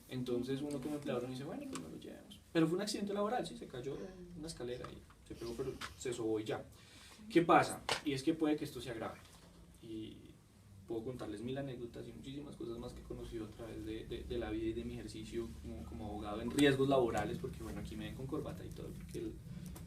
S1: Entonces uno como empleador dice, bueno, pues no lo llevemos. Pero fue un accidente laboral, sí, se cayó en una escalera y se pegó, pero se sobó y ya. ¿Qué pasa? Y es que puede que esto se agrave. Y puedo contarles 1000 anécdotas y muchísimas cosas más que he conocido a través de la vida y de mi ejercicio como abogado en riesgos laborales, porque bueno, aquí me ven con corbata y todo, porque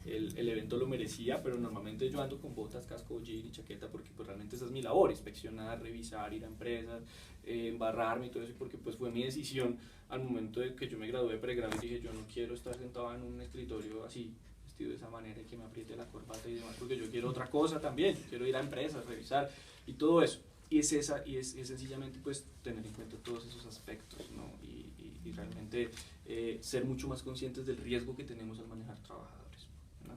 S1: el evento lo merecía, pero normalmente yo ando con botas, casco, jean y chaqueta, porque pues realmente esa es mi labor, inspeccionar, revisar, ir a empresas, embarrarme y todo eso, porque pues fue mi decisión al momento de que yo me gradué de pregrado y dije, yo no quiero estar sentado en un escritorio así, vestido de esa manera y que me apriete la corbata y demás, porque yo quiero otra cosa también, yo quiero ir a empresas, revisar y todo eso. Y es sencillamente pues tener en cuenta todos esos aspectos, ¿no? Y realmente ser mucho más conscientes del riesgo que tenemos al manejar trabajadores, ¿no?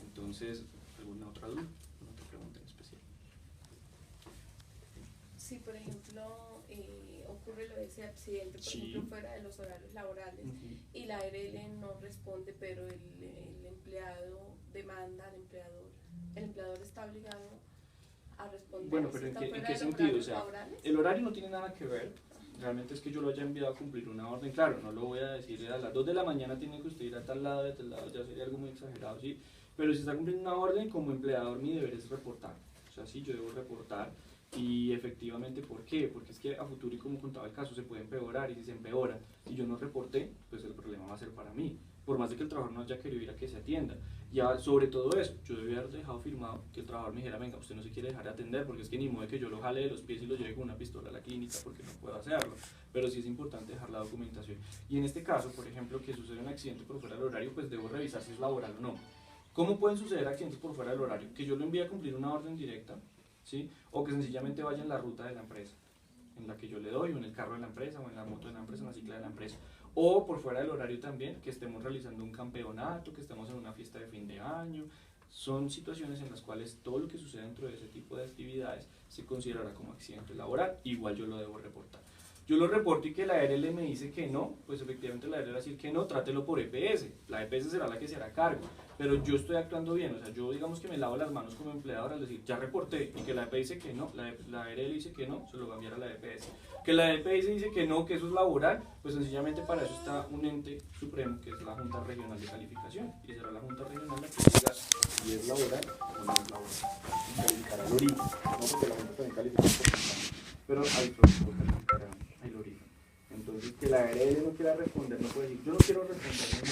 S1: Entonces, ¿alguna otra duda? ¿Alguna otra pregunta en especial?
S6: Si por ejemplo ocurre lo de ese accidente, por ejemplo fuera de los horarios laborales, y la ARL no responde, pero el empleado demanda al empleador, el empleador está obligado a responder.
S1: Bueno, pero ¿en qué sentido? O sea, el horario no tiene nada que ver. Realmente es que yo lo haya enviado a cumplir una orden, claro, no lo voy a decir a las 2 de la mañana tiene que usted ir a tal lado, de tal lado, ya sería algo muy exagerado, sí, pero si está cumpliendo una orden, como empleador mi deber es reportar, o sea, sí, yo debo reportar, y efectivamente, ¿por qué? Porque es que a futuro, y como contaba el caso, se puede empeorar, y si se empeora, y yo no reporté, pues el problema va a ser para mí, por más de que el trabajador no haya querido ir a que se atienda. Ya sobre todo eso, yo debía haber dejado firmado que el trabajador me dijera, venga, usted no se quiere dejar de atender, porque es que ni modo de que yo lo jale de los pies y lo lleve con una pistola a la clínica, porque no puedo hacerlo, pero sí es importante dejar la documentación. Y en este caso, por ejemplo, que sucede un accidente por fuera del horario, pues debo revisar si es laboral o no. ¿Cómo pueden suceder accidentes por fuera del horario? Que yo lo envíe a cumplir una orden directa, ¿sí? O que sencillamente vaya en la ruta de la empresa, en la que yo le doy, o en el carro de la empresa, o en la moto de la empresa, en la cicla de la empresa. O por fuera del horario también, que estemos realizando un campeonato, que estemos en una fiesta de fin de año. Son situaciones en las cuales todo lo que sucede dentro de ese tipo de actividades se considerará como accidente laboral, igual yo lo debo reportar. yo lo reporto y que la ARL me dice que no, pues efectivamente la ARL va a decir que no, trátelo por EPS, la EPS será la que se hará cargo, pero yo estoy actuando bien, o sea, yo digamos que me lavo las manos como empleador al decir, ya reporté, y que la EPS dice que no, la ARL dice que no, se lo va a enviar a la EPS, que la EPS dice que no, que eso es laboral, pues sencillamente para eso está un ente supremo, que es la Junta Regional de Calificación, y será la Junta Regional la que diga si es laboral o no es laboral, y calificará el origen, no porque la Junta también califica por porcentaje, pero hay otros calificará el origen. Entonces, que la ARL no quiera responder, no puede decir, yo no quiero responder, no,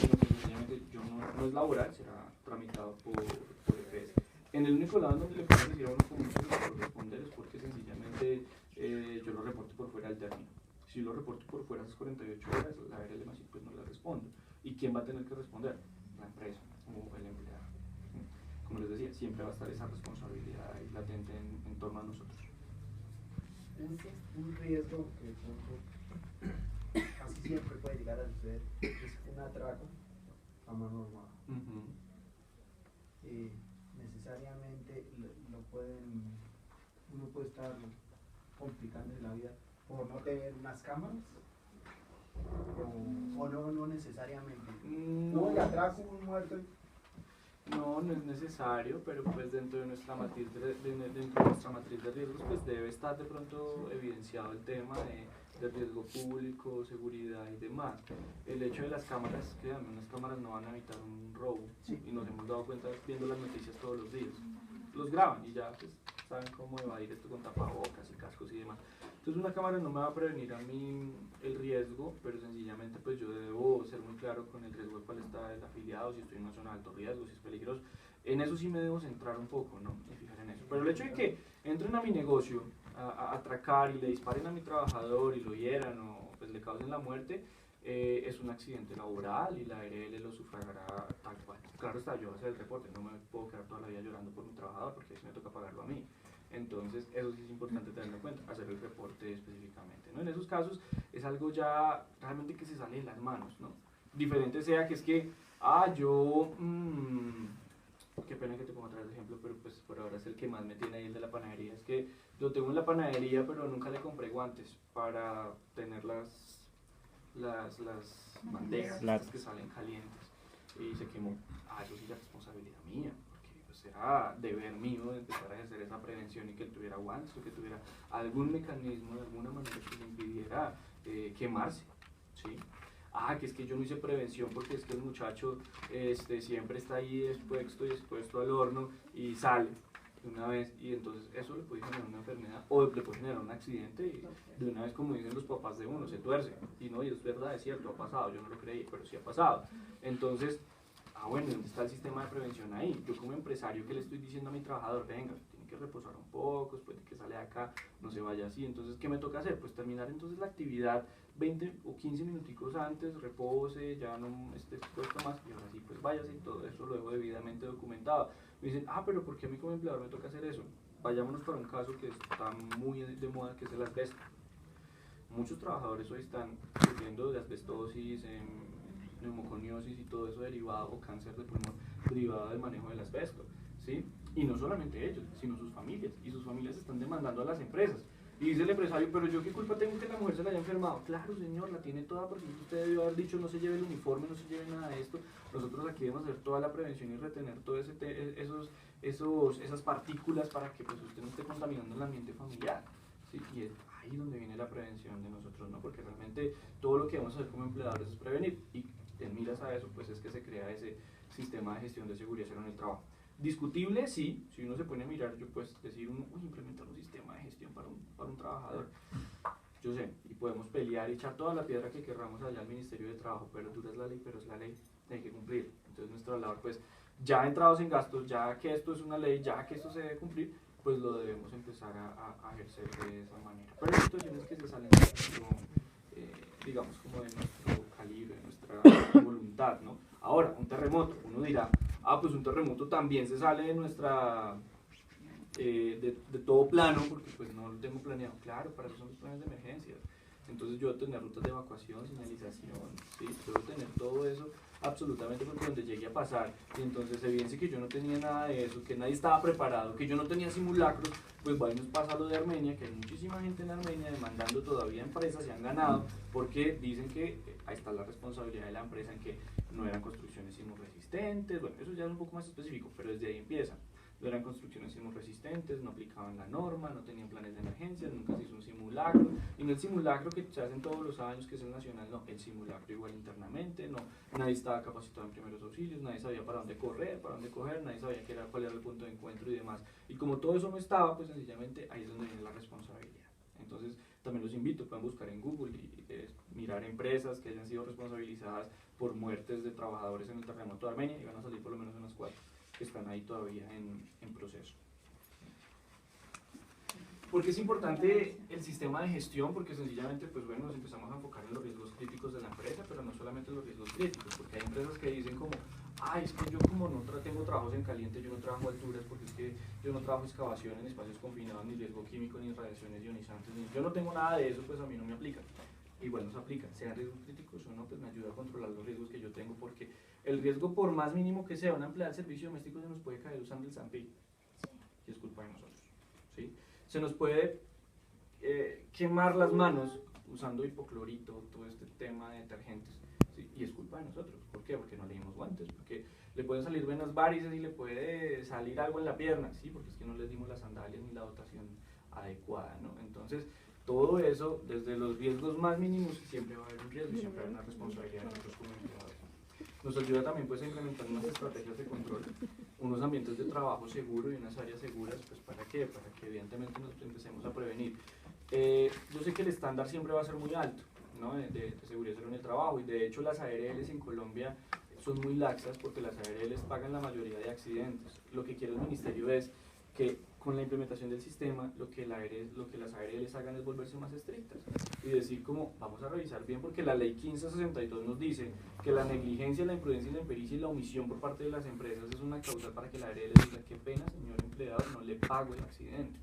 S1: sino que sencillamente yo no es laboral, será tramitado por EPS. En el único lado donde le pueden decir a uno como no puedo responder es porque sencillamente yo lo reporte por fuera del término. Si lo reporto por fuera de esas 48 horas, la ARL me dice, pues no le respondo. ¿Y quién va a tener que responder? La empresa o el empleado. Como les decía, siempre va a estar esa responsabilidad ahí latente en torno a nosotros.
S2: Un riesgo que de pronto casi siempre puede llegar a suceder es un atraco a mano armada. Necesariamente uno puede estar complicándose la vida por no tener unas cámaras o no necesariamente.
S1: No,
S2: el atraco, un muerto.
S1: No es necesario, pero pues dentro de nuestra matriz de riesgos pues debe estar de pronto evidenciado el tema de riesgo público, seguridad y demás. El hecho de las cámaras, créanme, unas cámaras no van a evitar un robo, ¿sí? Y nos hemos dado cuenta viendo las noticias todos los días. Los graban y ya pues saben cómo evadir esto con tapabocas y cascos y demás. Entonces una cámara no me va a prevenir a mí el riesgo, pero sencillamente pues yo debo ser muy claro con el riesgo al cual está el afiliado, si estoy en una zona de alto riesgo, si es peligroso. En eso sí me debo centrar un poco, ¿no? Y fijar en eso. Pero el hecho de que entren a mi negocio a atracar y le disparen a mi trabajador y lo hieran o pues le causen la muerte, es un accidente laboral y la ARL lo sufragará tal cual. Claro está, yo voy a hacer el reporte, no me puedo quedar toda la vida llorando por mi trabajador porque así me toca pagarlo a mí. Entonces, eso sí es importante tenerlo en cuenta, hacer el reporte específicamente, ¿no? En esos casos es algo ya realmente que se sale de las manos, ¿no? Diferente sea que es que, qué pena que te ponga otra vez de ejemplo, pero pues por ahora es el que más me tiene ahí, el de la panadería, es que lo tengo en la panadería, pero nunca le compré guantes para tener las bandejas las que salen calientes y se quemó. Eso sí es responsabilidad mía. Era deber mío de empezar a ejercer esa prevención y que él tuviera guantes o que tuviera algún mecanismo de alguna manera que le impidiera quemarse, ¿sí? Que es que yo no hice prevención porque es que el muchacho siempre está ahí expuesto al horno y sale de una vez y entonces eso le puede generar una enfermedad o le puede generar un accidente y de una vez, como dicen los papás de uno, se tuerce y no, y es verdad, es cierto, ha pasado, yo no lo creí, pero sí ha pasado. Entonces, bueno, ¿dónde está el sistema de prevención ahí? Yo como empresario, ¿qué le estoy diciendo a mi trabajador? Venga, tiene que reposar un poco, después de que sale de acá, no se vaya así. Entonces, ¿qué me toca hacer? Pues terminar entonces la actividad 20 o 15 minuticos antes, repose, ya no esté expuesto más, y ahora sí, pues váyase, y todo eso lo dejo debidamente documentado. Me dicen, pero ¿por qué a mí como empleador me toca hacer eso? Vayámonos para un caso que está muy de moda, que es el asbesto. Muchos trabajadores hoy están sufriendo de asbestosis, neumoconiosis y todo eso derivado, o cáncer de pulmón derivado del manejo del asbesto, ¿sí? Y no solamente ellos, sino sus familias, y sus familias están demandando a las empresas. Y dice el empresario, pero yo qué culpa tengo que la mujer se la haya enfermado. Claro, señor, la tiene toda, porque usted debió haber dicho no se lleve el uniforme, no se lleve nada de esto. Nosotros aquí debemos hacer toda la prevención y retener todas esas partículas para que pues, usted no esté contaminando el ambiente familiar, ¿sí? Y es ahí donde viene la prevención de nosotros, ¿no? Porque realmente todo lo que debemos hacer como empleadores es prevenir, y en miras a eso pues es que se crea ese sistema de gestión de seguridad en el trabajo. Discutible, sí, si uno se pone a mirar, yo pues decir, implementar un sistema de gestión para un trabajador, yo sé, y podemos pelear y echar toda la piedra que querramos allá al Ministerio de Trabajo, pero dura es la ley, pero es la ley, hay que cumplir. Entonces nuestra labor, pues, ya entrados en gastos, ya que esto es una ley, ya que esto se debe cumplir, pues lo debemos empezar a ejercer de esa manera. Pero hay situaciones que se salen de nuestro, digamos, como de nuestro calibre, de nuestra voluntad, ¿no? Ahora, un terremoto, uno dirá, pues un terremoto también se sale de nuestra, de todo plano, porque pues no lo tengo planeado. Claro, para eso son los planes de emergencia. Entonces yo debo tener rutas de evacuación, señalización, ¿sí? Debo tener todo eso absolutamente porque donde llegue a pasar, y entonces evidencia que yo no tenía nada de eso, que nadie estaba preparado, que yo no tenía simulacros, pues bueno, nos pasa lo de Armenia, que hay muchísima gente en Armenia demandando todavía empresas, se han ganado, porque dicen que ahí está la responsabilidad de la empresa en que no eran construcciones sismorresistentes, bueno, eso ya es un poco más específico, pero desde ahí empieza. No eran construcciones sismorresistentes, no aplicaban la norma, no tenían planes de emergencia, nunca se hizo un simulacro, y no el simulacro que se hacen todos los años, que es el nacional, no, el simulacro igual internamente, no, nadie estaba capacitado en primeros auxilios, nadie sabía para dónde correr, para dónde coger, nadie sabía cuál era el punto de encuentro y demás, y como todo eso no estaba, pues sencillamente ahí es donde viene la responsabilidad. Entonces también los invito, pueden buscar en Google y mirar empresas que hayan sido responsabilizadas por muertes de trabajadores en el terremoto de Armenia, y van a salir por lo menos unas 4 que están ahí todavía en proceso. ¿Por qué es importante el sistema de gestión? Porque sencillamente, pues bueno, nos empezamos a enfocar en los riesgos críticos de la empresa, pero no solamente en los riesgos críticos, porque hay empresas que dicen como, ay, es que yo como no tengo trabajos en caliente, yo no trabajo a alturas, porque es que yo no trabajo excavación en espacios confinados, ni riesgo químico, ni radiaciones ionizantes, yo no tengo nada de eso, pues a mí no me aplica. Igual nos aplica, sean riesgos críticos o no, pues me ayuda a controlar los riesgos que yo tengo, porque el riesgo, por más mínimo que sea, una empleada del servicio doméstico se nos puede caer usando el Zampi, y es culpa de nosotros, ¿sí? Se nos puede quemar las manos usando hipoclorito, todo este tema de detergentes, ¿sí? Y es culpa de nosotros. ¿Por qué? Porque no le dimos guantes, porque le pueden salir venas varices y le puede salir algo en la pierna, ¿sí? Porque es que no les dimos las sandalias ni la dotación adecuada, ¿no? Entonces, todo eso, desde los riesgos más mínimos, siempre va a haber un riesgo y siempre hay una responsabilidad de nosotros como empleadores. Nos ayuda también pues a implementar unas estrategias de control, unos ambientes de trabajo seguro y unas áreas seguras, pues ¿para qué? Para que evidentemente nos empecemos a prevenir. Yo sé que el estándar siempre va a ser muy alto, ¿no? de seguridad en el trabajo, y de hecho las ARLs en Colombia son muy laxas porque las ARLs pagan la mayoría de accidentes. Lo que quiere el ministerio es que con la implementación del sistema lo que las ARLs hagan es volverse más estrictas y decir como vamos a revisar bien, porque la ley 1562 nos dice que la negligencia, la imprudencia, la impericia y la omisión por parte de las empresas es una causa para que la ARL diga qué pena señor empleado, no le pago el accidente,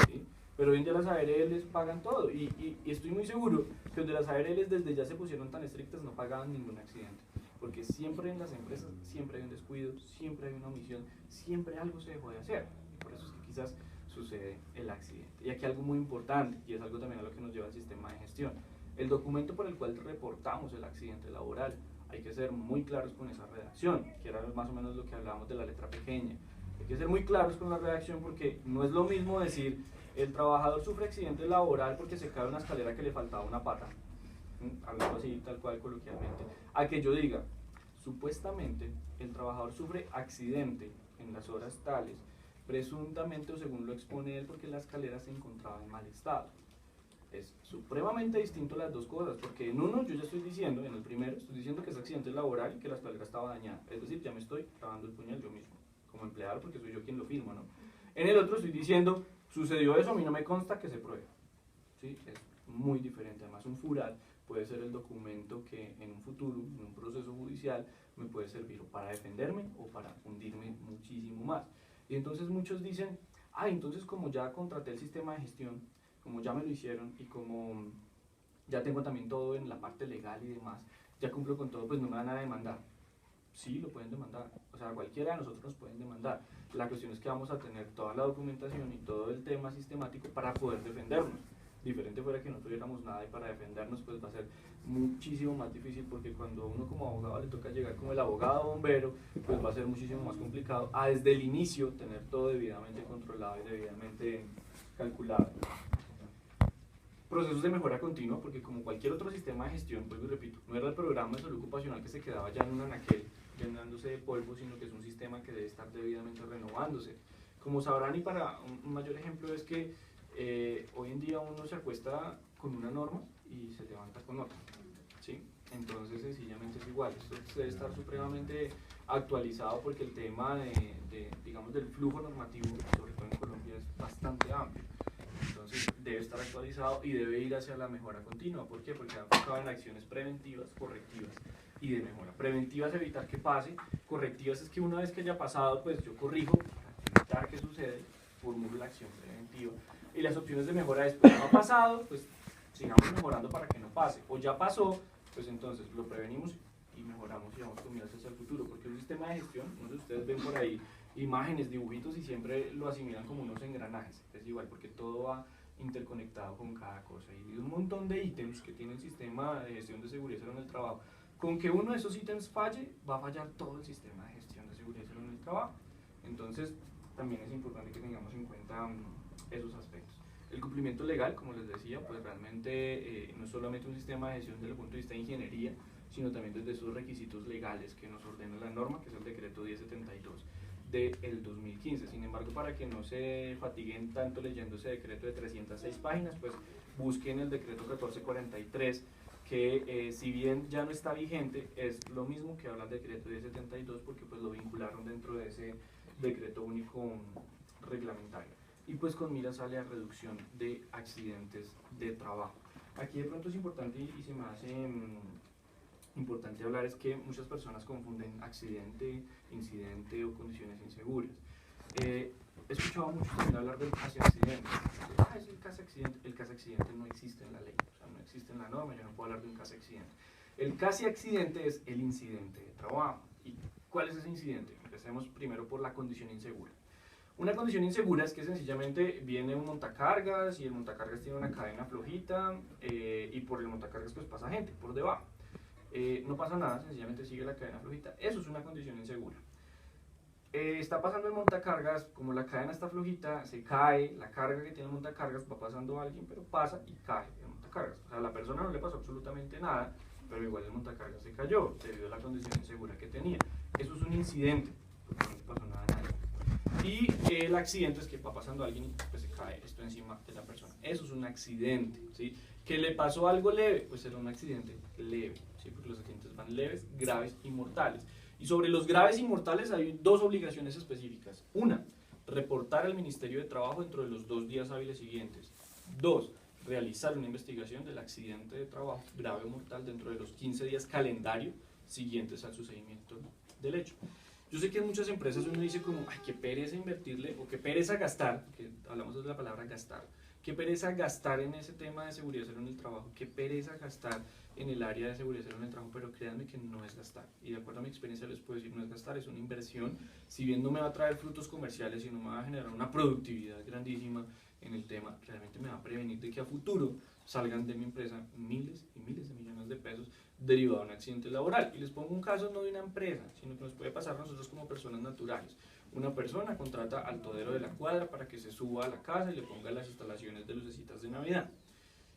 S1: ¿sí? Pero hoy en día las ARLs pagan todo y estoy muy seguro que donde las ARLs desde ya se pusieron tan estrictas no pagaban ningún accidente, porque siempre en las empresas siempre hay un descuido, siempre hay una omisión, siempre algo se dejó de hacer, y por eso es que quizás sucede el accidente. Y aquí algo muy importante, y es algo también a lo que nos lleva el sistema de gestión, el documento por el cual reportamos el accidente laboral, hay que ser muy claros con esa redacción, que era más o menos lo que hablábamos de la letra pequeña. Hay que ser muy claros con la redacción porque no es lo mismo decir el trabajador sufre accidente laboral porque se cae una escalera que le faltaba una pata, hablando así tal cual coloquialmente, a que yo diga supuestamente el trabajador sufre accidente en las horas tales, presuntamente o según lo expone él porque la escalera se encontraba en mal estado. Es supremamente distinto las dos cosas, porque en uno yo ya estoy diciendo, en el primero estoy diciendo que es accidente laboral y que la escalera estaba dañada, es decir, ya me estoy clavando el puñal yo mismo, como empleado, porque soy yo quien lo firma, ¿no? En el otro estoy diciendo, sucedió eso, a mí no me consta que se pruebe, ¿sí? Es muy diferente. Además un FURAL puede ser el documento que en un futuro, en un proceso judicial, me puede servir o para defenderme o para hundirme muchísimo más. Y entonces muchos dicen, entonces como ya contraté el sistema de gestión, como ya me lo hicieron y como ya tengo también todo en la parte legal y demás, ya cumplo con todo, pues no me van a demandar. Sí, lo pueden demandar, o sea, cualquiera de nosotros nos pueden demandar. La cuestión es que vamos a tener toda la documentación y todo el tema sistemático para poder defendernos. Diferente fuera que no tuviéramos nada y para defendernos pues va a ser muchísimo más difícil, porque cuando a uno como abogado le toca llegar como el abogado bombero, pues va a ser muchísimo más complicado desde el inicio tener todo debidamente controlado y debidamente calculado. Procesos de mejora continua, porque como cualquier otro sistema de gestión, pues lo repito, no era el programa de salud ocupacional que se quedaba ya en un anaquel llenándose de polvo, sino que es un sistema que debe estar debidamente renovándose. Como sabrán, y para un mayor ejemplo es que hoy en día uno se acuesta con una norma y se levanta con otra, ¿sí? Entonces sencillamente es igual, esto debe estar supremamente actualizado porque el tema digamos, del flujo normativo, sobre todo en Colombia, es bastante amplio. Entonces debe estar actualizado y debe ir hacia la mejora continua. ¿Por qué? Porque ha enfocado en acciones preventivas, correctivas y de mejora. Preventivas, evitar que pase; correctivas es que una vez que haya pasado, pues yo corrijo para evitar que suceda, formulo la acción preventiva. Y las opciones de mejora después no ha pasado, pues sigamos mejorando para que no pase. O ya pasó, pues entonces lo prevenimos y mejoramos y vamos con miras hacia el futuro, porque un sistema de gestión, no sé si ustedes ven por ahí imágenes, dibujitos y siempre lo asimilan como unos engranajes, es igual porque todo va interconectado con cada cosa y un montón de ítems que tiene el sistema de gestión de seguridad y salud en el trabajo. Con que uno de esos ítems falle, va a fallar todo el sistema de gestión de seguridad y salud en el trabajo. Entonces, también es importante que tengamos en cuenta esos aspectos. El cumplimiento legal, como les decía, pues realmente no es solamente un sistema de gestión desde el punto de vista de ingeniería, sino también desde esos requisitos legales que nos ordena la norma, que es el decreto 1072 del 2015. Sin embargo, para que no se fatiguen tanto leyendo ese decreto de 306 páginas, pues busquen el decreto 1443, que si bien ya no está vigente, es lo mismo que habla el decreto 1072 porque pues lo vincularon dentro de ese decreto único reglamentario. Y pues con miras a la reducción de accidentes de trabajo. Aquí de pronto es importante y se me hace importante hablar es que muchas personas confunden accidente, incidente o condiciones inseguras. He escuchado mucho también hablar del casi accidente. Es el casi accidente. El casi accidente no existe en la ley, o sea, no existe en la norma, yo no puedo hablar de un casi accidente. El casi accidente es el incidente de trabajo. ¿Y cuál es ese incidente? Empecemos primero por la condición insegura. Una condición insegura es que sencillamente viene un montacargas y el montacargas tiene una cadena flojita y por el montacargas pues pasa gente por debajo. No pasa nada, sencillamente sigue la cadena flojita. Eso es una condición insegura. Está pasando el montacargas, como la cadena está flojita, se cae, la carga que tiene el montacargas, va pasando alguien, pero pasa y cae el montacargas. O sea, a la persona no le pasó absolutamente nada, pero igual el montacargas se cayó debido a la condición insegura que tenía. Eso es un incidente, porque no le pasó nada a nadie. Y el accidente es que va pasando alguien y pues se cae esto encima de la persona. Eso es un accidente, ¿sí? ¿Que le pasó algo leve? Pues era un accidente leve, ¿sí? Porque los accidentes van leves, graves y mortales. Y sobre los graves y mortales hay dos obligaciones específicas. Una, reportar al Ministerio de Trabajo dentro de los 2 días hábiles siguientes. 2, realizar una investigación del accidente de trabajo grave o mortal dentro de los 15 días calendario siguientes al sucedimiento del hecho. Yo sé que en muchas empresas uno dice como, ay, qué pereza invertirle, o qué pereza gastar, que hablamos de la palabra gastar, qué pereza gastar en ese tema de seguridad en el trabajo, qué pereza gastar en el área de seguridad en el trabajo, pero créanme que no es gastar. Y de acuerdo a mi experiencia les puedo decir, no es gastar, es una inversión. Si bien no me va a traer frutos comerciales y no me va a generar una productividad grandísima en el tema, realmente me va a prevenir de que a futuro salgan de mi empresa miles y miles de millones de pesos derivado de un accidente laboral. Y les pongo un caso no de una empresa, sino que nos puede pasar a nosotros como personas naturales. Una persona contrata al todero de la cuadra para que se suba a la casa y le ponga las instalaciones de lucecitas de Navidad.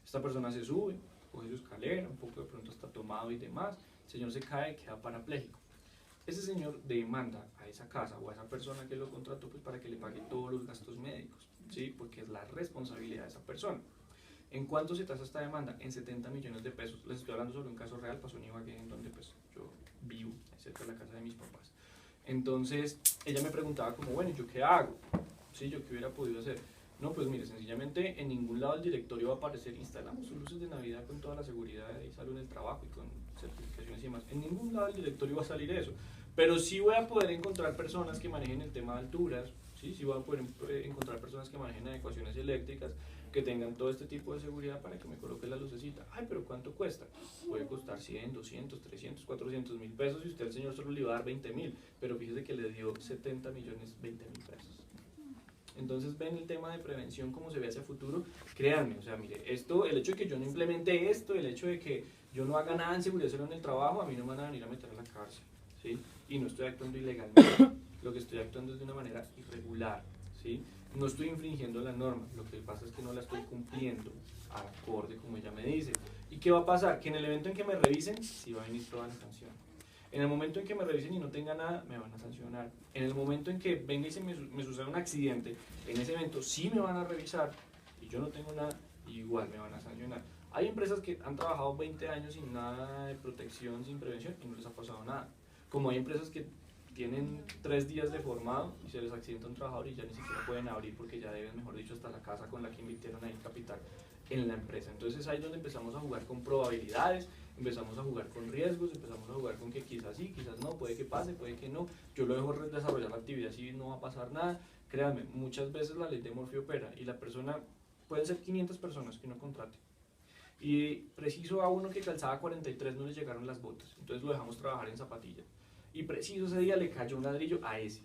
S1: Esta persona se sube, coge su escalera, un poco de pronto está tomado y demás, el señor se cae y queda parapléjico. Ese señor demanda a esa casa o a esa persona que lo contrató pues, para que le pague todos los gastos médicos, ¿sí? Porque es la responsabilidad de esa persona. ¿En cuánto se tasa esta demanda? En 70 millones de pesos. Les estoy hablando sobre un caso real, pasó en Ibagué, en donde pues, yo vivo, cerca de la casa de mis papás. Entonces, ella me preguntaba como, bueno, ¿yo qué hago? ¿Sí? ¿Yo qué hubiera podido hacer? No, pues mire, sencillamente en ningún lado del directorio va a aparecer, instalamos sus luces de Navidad con toda la seguridad y salud en el trabajo y con certificaciones y demás. En ningún lado del directorio va a salir eso. Pero sí voy a poder encontrar personas que manejen el tema de alturas, ¿sí? Sí voy a poder encontrar personas que manejen adecuaciones eléctricas, que tengan todo este tipo de seguridad para que me coloque la lucecita. Ay, pero ¿cuánto cuesta? Puede costar 100, 200, 300, 400 mil pesos y usted al señor solo le iba a dar 20 mil, pero fíjese que le dio 70 millones, 20 mil pesos. Entonces ven el tema de prevención como se ve hacia futuro, créanme, o sea, mire, esto, el hecho de que yo no implemente esto, el hecho de que yo no haga nada en seguridad en el trabajo, a mí no me van a venir a meter a la cárcel, ¿sí? Y no estoy actuando ilegalmente, lo que estoy actuando es de una manera irregular, ¿sí? No estoy infringiendo la norma, lo que pasa es que no la estoy cumpliendo acorde como ella me dice. ¿Y qué va a pasar? Que en el evento en que me revisen, sí va a venir toda la sanción. En el momento en que me revisen y no tenga nada, me van a sancionar. En el momento en que venga y me suceda un accidente, en ese evento sí me van a revisar y yo no tengo nada, igual me van a sancionar. Hay empresas que han trabajado 20 años sin nada de protección, sin prevención y no les ha pasado nada. Como hay empresas que tienen 3 días de formado y se les accidenta un trabajador y ya ni siquiera pueden abrir porque ya deben, mejor dicho, hasta la casa con la que invirtieron ahí capital en la empresa. Entonces ahí es donde empezamos a jugar con probabilidades, empezamos a jugar con riesgos, empezamos a jugar con que quizás sí, quizás no, puede que pase, puede que no, yo lo dejo desarrollar la actividad civil, no va a pasar nada. Créanme, muchas veces la ley de Murphy opera y la persona, pueden ser 500 personas que uno contrate y preciso a uno que calzaba 43 no le llegaron las botas, entonces lo dejamos trabajar en zapatilla, y preciso ese día le cayó un ladrillo a ese.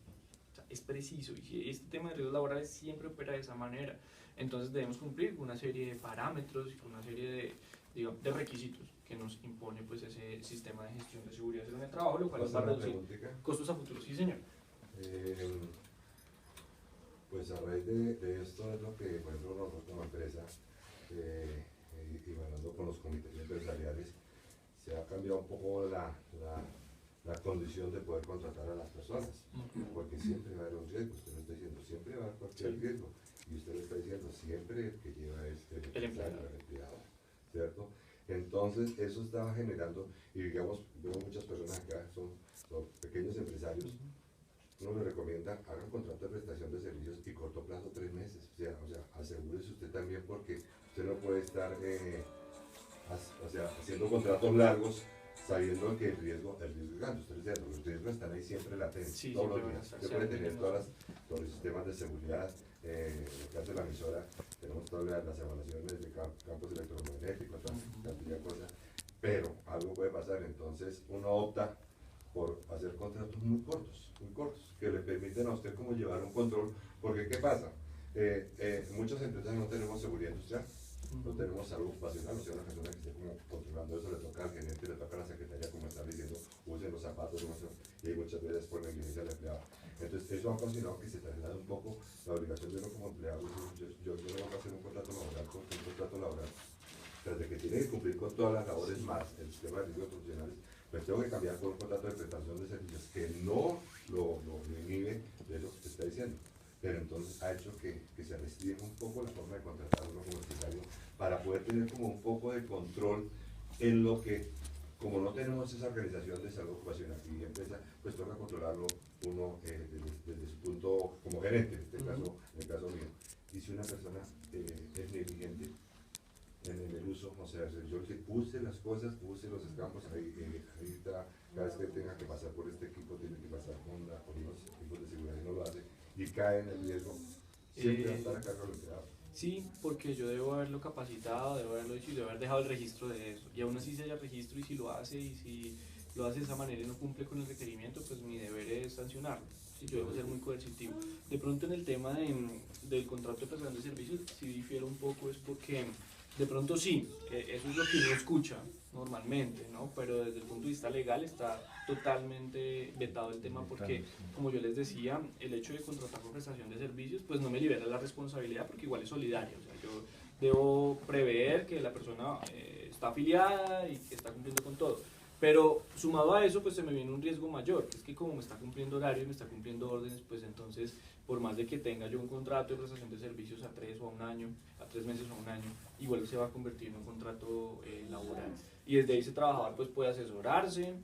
S1: O sea, es preciso, y este tema de riesgos laborales siempre opera de esa manera. Entonces debemos cumplir con una serie de parámetros y con una serie de, digamos, de requisitos que nos impone pues ese sistema de gestión de seguridad en el trabajo, lo cual nos va a reducir costos a futuro. Sí, señor.
S7: Pues a raíz de esto es lo que, por ejemplo, nosotros como empresa, y hablando con los comités empresariales, se ha cambiado un poco la condición de poder contratar a las personas, porque siempre va a haber un riesgo. Usted me está diciendo, siempre va a haber cualquier riesgo, y usted le está diciendo, siempre el que lleva es el empleado, ¿cierto? Entonces eso estaba generando, y digamos, veo muchas personas acá, son pequeños empresarios. Uno le recomienda, hagan contrato de prestación de servicios y corto plazo 3 meses, o sea, asegúrese usted también, porque usted no puede estar haciendo contratos largos sabiendo que el riesgo es grande. Ustedes dicen, los riesgos están ahí siempre latentes,
S1: Sí,
S7: todos los días. Usted puede tener todos los sistemas de seguridad, lo que hace la emisora, tenemos todas las evaluaciones de campos electromagnéticos, cantidad de cosas, pero algo puede pasar, entonces uno opta por hacer contratos muy cortos, que le permiten a usted como llevar un control, porque ¿qué pasa? Muchas empresas no tenemos seguridad industrial, no tenemos salud ocupacional, o sea, una persona que esté como controlando eso, le toca al gerente, le toca a la secretaria, como está diciendo, usen los zapatos, y muchas veces por negligencia del empleado. Entonces, eso ha ocasionado que se traslade un poco la obligación de uno como empleado. Yo no voy a hacer un contrato laboral, tras de que tiene que cumplir con todas las labores más el sistema de riesgos profesionales, pues tengo que cambiar por un contrato de prestación de servicios que no lo inhibe de lo que usted está diciendo. Pero entonces ha hecho que se restrinja un poco la forma de contratar a uno como empresario para poder tener como un poco de control en lo que, como no tenemos esa organización de salud ocupacional y empresa, pues toca controlarlo uno desde su punto como gerente, en el caso mío. Y si una persona es negligente en el uso, o sea, yo le digo, use las cosas, use los escampos, ahí está, cada vez que tenga que pasar por este equipo, tiene que pasar por unos equipos de seguridad y no lo hace, y cae en el riesgo, siempre va a estar a cargo del empleado.
S1: Sí, porque yo debo haberlo capacitado, debo haberlo hecho y debo haber dejado el registro de eso. Y aún así si haya registro y si lo hace de esa manera y no cumple con el requerimiento, pues mi deber es sancionarlo. Sí, yo debo ser muy coercitivo. De pronto en el tema del contrato de prestación de servicios, si difiere un poco es porque de pronto sí, eso es lo que uno escucha normalmente, ¿no? Pero desde el punto de vista legal está totalmente vetado el tema porque, como yo les decía, el hecho de contratar por prestación de servicios pues no me libera la responsabilidad porque igual es solidaria, o sea, yo debo prever que la persona está afiliada y que está cumpliendo con todo. Pero sumado a eso, pues se me viene un riesgo mayor, que es que como me está cumpliendo horarios, me está cumpliendo órdenes, pues entonces, por más de que tenga yo un contrato de prestación de servicios a 3 o a un año, a 3 meses o a un año, igual se va a convertir en un contrato laboral. Y desde ahí ese trabajador pues puede asesorarse,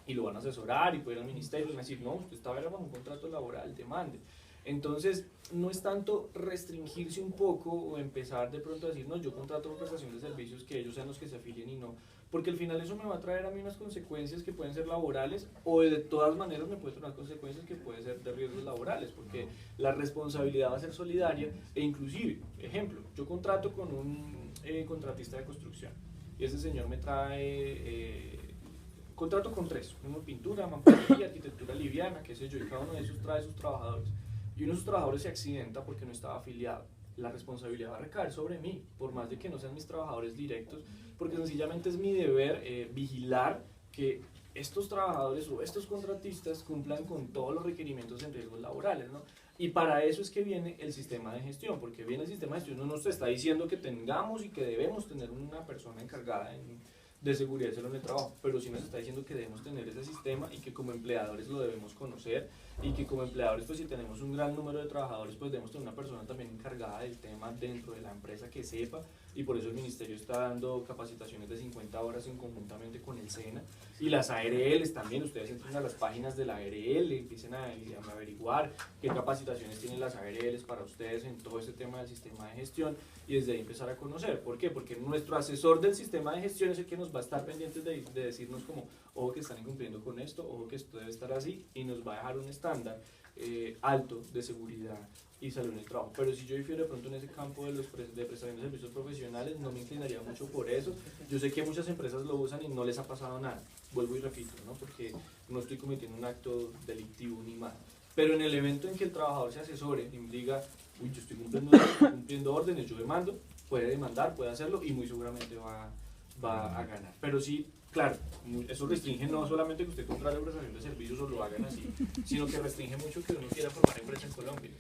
S1: y lo van a asesorar, y puede ir al ministerio y van a decir, no, usted está bajo un contrato laboral, demande. Entonces, no es tanto restringirse un poco o empezar de pronto a decir, no, yo contrato por prestación de servicios, que ellos sean los que se afilien y no, porque al final eso me va a traer a mí unas consecuencias que pueden ser laborales o de todas maneras me puede traer unas consecuencias que pueden ser de riesgos laborales, porque la responsabilidad va a ser solidaria e inclusive, ejemplo, yo contrato con un contratista de construcción y ese señor me trae... contrato con 3, tenemos pintura, mampostería, arquitectura liviana, qué sé yo, y cada uno de esos trae sus trabajadores. Y uno de sus trabajadores se accidenta porque no estaba afiliado. La responsabilidad va a recaer sobre mí, por más de que no sean mis trabajadores directos, porque sencillamente es mi deber vigilar que estos trabajadores o estos contratistas cumplan con todos los requerimientos en riesgos laborales, ¿no? Y para eso es que viene el sistema de gestión, porque viene el sistema de gestión, no nos está diciendo que tengamos y que debemos tener una persona encargada de seguridad y salud en el trabajo, pero sí nos está diciendo que debemos tener ese sistema y que como empleadores lo debemos conocer y que como empleadores pues si tenemos un gran número de trabajadores pues debemos tener una persona también encargada del tema dentro de la empresa que sepa, y por eso el ministerio está dando capacitaciones de 50 horas conjuntamente con el SENA y las ARLs también. Ustedes entren a las páginas de la ARL, empiecen a averiguar qué capacitaciones tienen las ARLs para ustedes en todo este tema del sistema de gestión y desde ahí empezar a conocer. ¿Por qué? Porque nuestro asesor del sistema de gestión es el que nos va a estar pendiente de decirnos como, ojo que están incumpliendo con esto, ojo que esto debe estar así, y nos va a dejar un estándar alto de seguridad y salud en el trabajo. Pero si yo difiero de pronto en ese campo de prestación de servicios profesionales, no me inclinaría mucho por eso. Yo sé que muchas empresas lo usan y no les ha pasado nada, vuelvo y repito, ¿no? Porque no estoy cometiendo un acto delictivo ni mal. Pero en el evento en que el trabajador se asesore y diga, uy, yo estoy cumpliendo órdenes, yo demando, puede demandar, puede hacerlo y muy seguramente va a ganar. Pero sí, claro, eso restringe no solamente que usted contrate prestación de servicios o lo hagan así, sino que restringe mucho que uno quiera formar empresa en Colombia,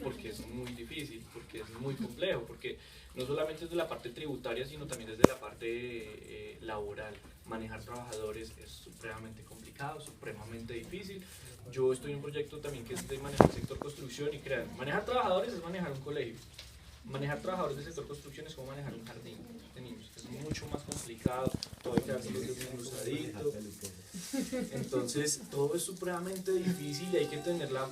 S1: porque es muy difícil, porque es muy complejo, porque no solamente es de la parte tributaria, sino también desde la parte laboral. Manejar trabajadores es supremamente complicado, supremamente difícil. Yo estoy en un proyecto también que es de manejar el sector construcción y crear. Manejar trabajadores es manejar un colegio. Manejar trabajadores del sector construcción es como manejar un jardín de niños. Es mucho más complicado, todo hay que darse los desmenuzaditos. Entonces, todo es supremamente difícil y hay que tener la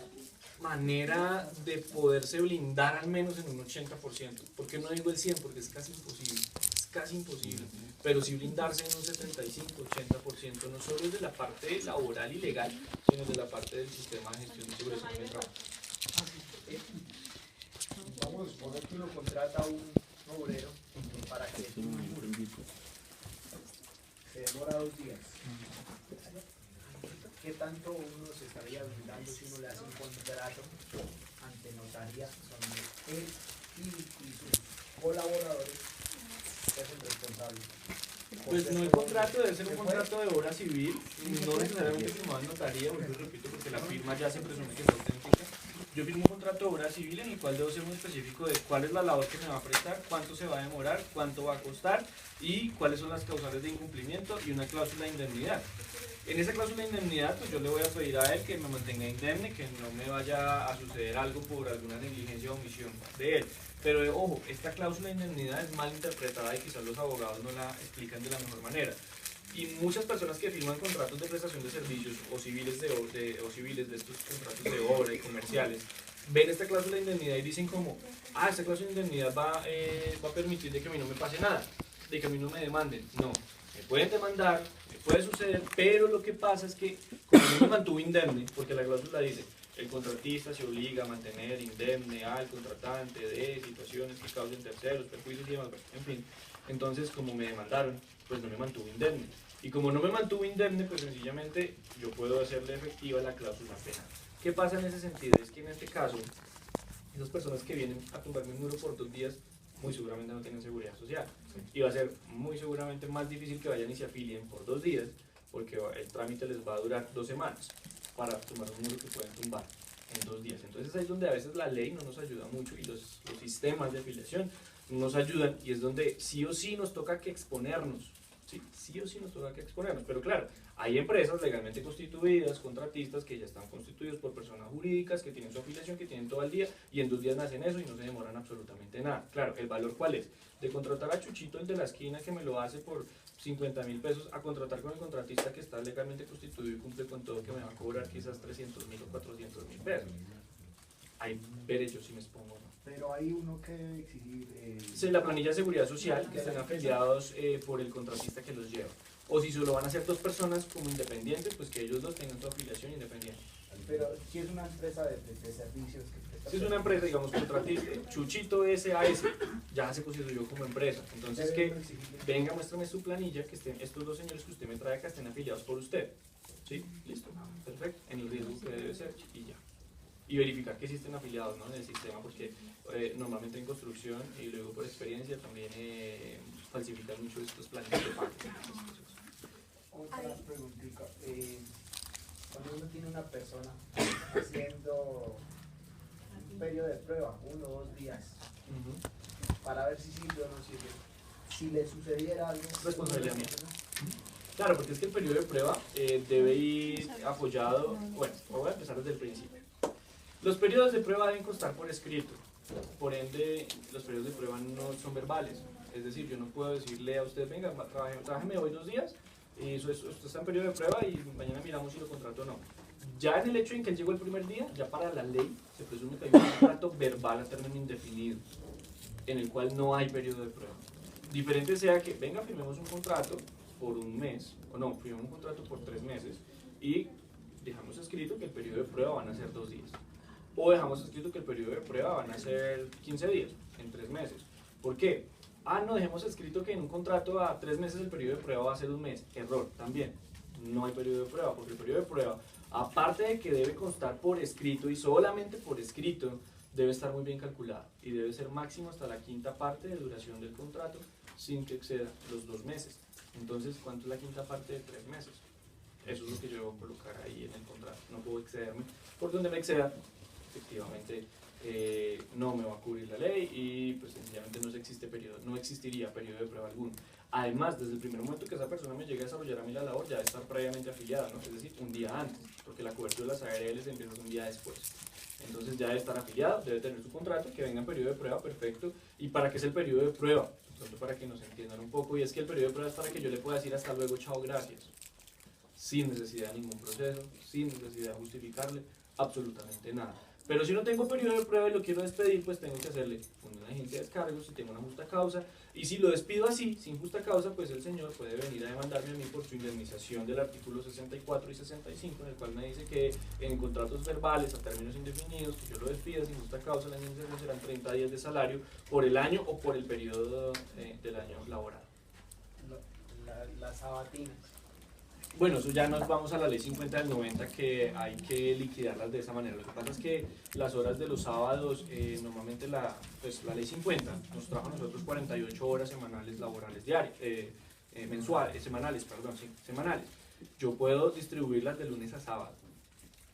S1: manera de poderse blindar al menos en un 80%. ¿Por qué no digo el 100%? Porque es casi imposible. Es casi imposible. Pero sí blindarse en un 75-80%, no solo desde la parte laboral y legal, sino desde la parte del sistema de gestión de seguridad en el trabajo.
S2: Vamos a suponer que uno contrata a un obrero para que se demora 2 días. ¿Qué tanto uno se estaría blindando si uno le hace un contrato ante notaría donde él y sus colaboradores se hacen responsables?
S1: Pues no, el contrato debe ser un contrato de obra civil, no necesariamente firmado en notaría, porque repito, porque la firma ya se presume que es auténtica. Yo firmo un contrato de obra civil en el cual debo ser muy específico de cuál es la labor que me va a prestar, cuánto se va a demorar, cuánto va a costar y cuáles son las causales de incumplimiento y una cláusula de indemnidad. En esa cláusula de indemnidad, pues yo le voy a pedir a él que me mantenga indemne, que no me vaya a suceder algo por alguna negligencia o omisión de él. Pero ojo, esta cláusula de indemnidad es mal interpretada y quizás los abogados no la explican de la mejor manera. Y muchas personas que firman contratos de prestación de servicios o civiles de estos contratos de obra y comerciales, ven esta cláusula de indemnidad y dicen como, esta cláusula de indemnidad va a permitir de que a mí no me pase nada, de que a mí no me demanden. No, me pueden demandar, me puede suceder, pero lo que pasa es que como no me mantuve indemne, porque la cláusula dice, el contratista se obliga a mantener indemne al contratante de situaciones que causen terceros, perjuicios y demás, en fin. Entonces, como me demandaron, pues no me mantuve indemne. Y como no me mantuve indemne, pues sencillamente yo puedo hacerle efectiva la cláusula penal. ¿Qué pasa en ese sentido? Es que en este caso, esas personas que vienen a tumbarme un muro por 2 días, muy seguramente no tienen seguridad social. Y va a ser muy seguramente más difícil que vayan y se afilien por 2 días, porque el trámite les va a durar 2 semanas para tumbar un muro que pueden tumbar en 2 días. Entonces ahí es donde a veces la ley no nos ayuda mucho y los sistemas de afiliación no nos ayudan, y es donde sí o sí nos toca que exponernos. Sí o sí nos toca que exponernos, pero claro, hay empresas legalmente constituidas, contratistas que ya están constituidos por personas jurídicas, que tienen su afiliación, que tienen todo el día, y en 2 días hacen eso y no se demoran absolutamente nada. Claro, ¿el valor cuál es? De contratar a Chuchito, el de la esquina, que me lo hace por 50.000 pesos, a contratar con el contratista que está legalmente constituido y cumple con todo, que me va a cobrar quizás 300.000 o 400.000 pesos. Ahí veré yo si me expongo o no.
S2: Pero hay uno que debe exigir...
S1: Sí, la planilla de seguridad social, que estén afiliados por el contratista que los lleva. O si solo van a ser 2 personas como independientes, pues que ellos 2 tengan su afiliación independiente.
S2: Pero si es una empresa de servicios que presta...
S1: Si es una empresa, digamos, contratista, Chuchito SAS, ya se constituyó como empresa. Entonces que venga, muéstrame su planilla, que estén estos 2 señores que usted me trae acá estén afiliados por usted. ¿Sí? Listo. Perfecto. En el riesgo que debe ser y ya. Y verificar que sí estén afiliados, ¿no?, en el sistema, porque normalmente en construcción y luego por experiencia también falsifican mucho estos planes de pago.
S2: Otra preguntita. Cuando uno tiene una persona haciendo un periodo de prueba, 1 o 2 días, para ver si sirve o no sirve, si le sucediera algo...
S1: Responsabilidad mía. Claro, porque es que el periodo de prueba debe ir apoyado, bueno, voy a empezar desde el principio. Los periodos de prueba deben constar por escrito, por ende los periodos de prueba no son verbales, es decir, yo no puedo decirle a usted, venga, trabájeme hoy 2 días, y usted está en periodo de prueba y mañana miramos si lo contrato o no. Ya en el hecho en que él llegó el primer día, ya para la ley se presume que hay un contrato verbal a término indefinido, en el cual no hay periodo de prueba. Diferente sea que, venga, firmemos un contrato por 1 mes, o no, firmemos un contrato por 3 meses, y dejamos escrito que el periodo de prueba van a ser 2 días. O dejamos escrito que el periodo de prueba van a ser 15 días, en 3 meses. ¿Por qué? No dejemos escrito que en un contrato a 3 meses el periodo de prueba va a ser 1 mes. Error, también. No hay periodo de prueba, porque el periodo de prueba, aparte de que debe constar por escrito y solamente por escrito, debe estar muy bien calculado y debe ser máximo hasta la 5ª parte de duración del contrato sin que exceda los 2 meses. Entonces, ¿cuánto es la 5ª parte de 3 meses? Eso es lo que yo debo colocar ahí en el contrato. No puedo excederme. Por donde me exceda, efectivamente, no me va a cubrir la ley y pues sencillamente no existiría periodo de prueba alguno. Además, desde el primer momento que esa persona me llegue a desarrollar a mí la labor, ya debe estar previamente afiliada, ¿no? Es decir, un día antes, porque la cobertura de las ARLs empieza un día después. Entonces ya debe estar afiliado, debe tener su contrato, que venga en periodo de prueba, perfecto. ¿Y para qué es el periodo de prueba? Pronto para que nos entiendan un poco, y es que el periodo de prueba es para que yo le pueda decir hasta luego, chao, gracias. Sin necesidad de ningún proceso, sin necesidad de justificarle absolutamente nada. Pero si no tengo periodo de prueba y lo quiero despedir, pues tengo que hacerle una agencia de descargos si tengo una justa causa. Y si lo despido así, sin justa causa, pues el señor puede venir a demandarme a mí por su indemnización del artículo 64 y 65, en el cual me dice que en contratos verbales a términos indefinidos, que yo lo despida sin justa causa, la indemnización serán 30 días de salario por el año o por el periodo del año laboral.
S2: Las sabatinas.
S1: Bueno, eso ya nos vamos a la ley 50 del 90, que hay que liquidarlas de esa manera. Lo que pasa es que las horas de los sábados, normalmente la ley 50 nos trajo a nosotros 48 horas semanales laborales diarias, semanales. Yo puedo distribuirlas de lunes a sábado,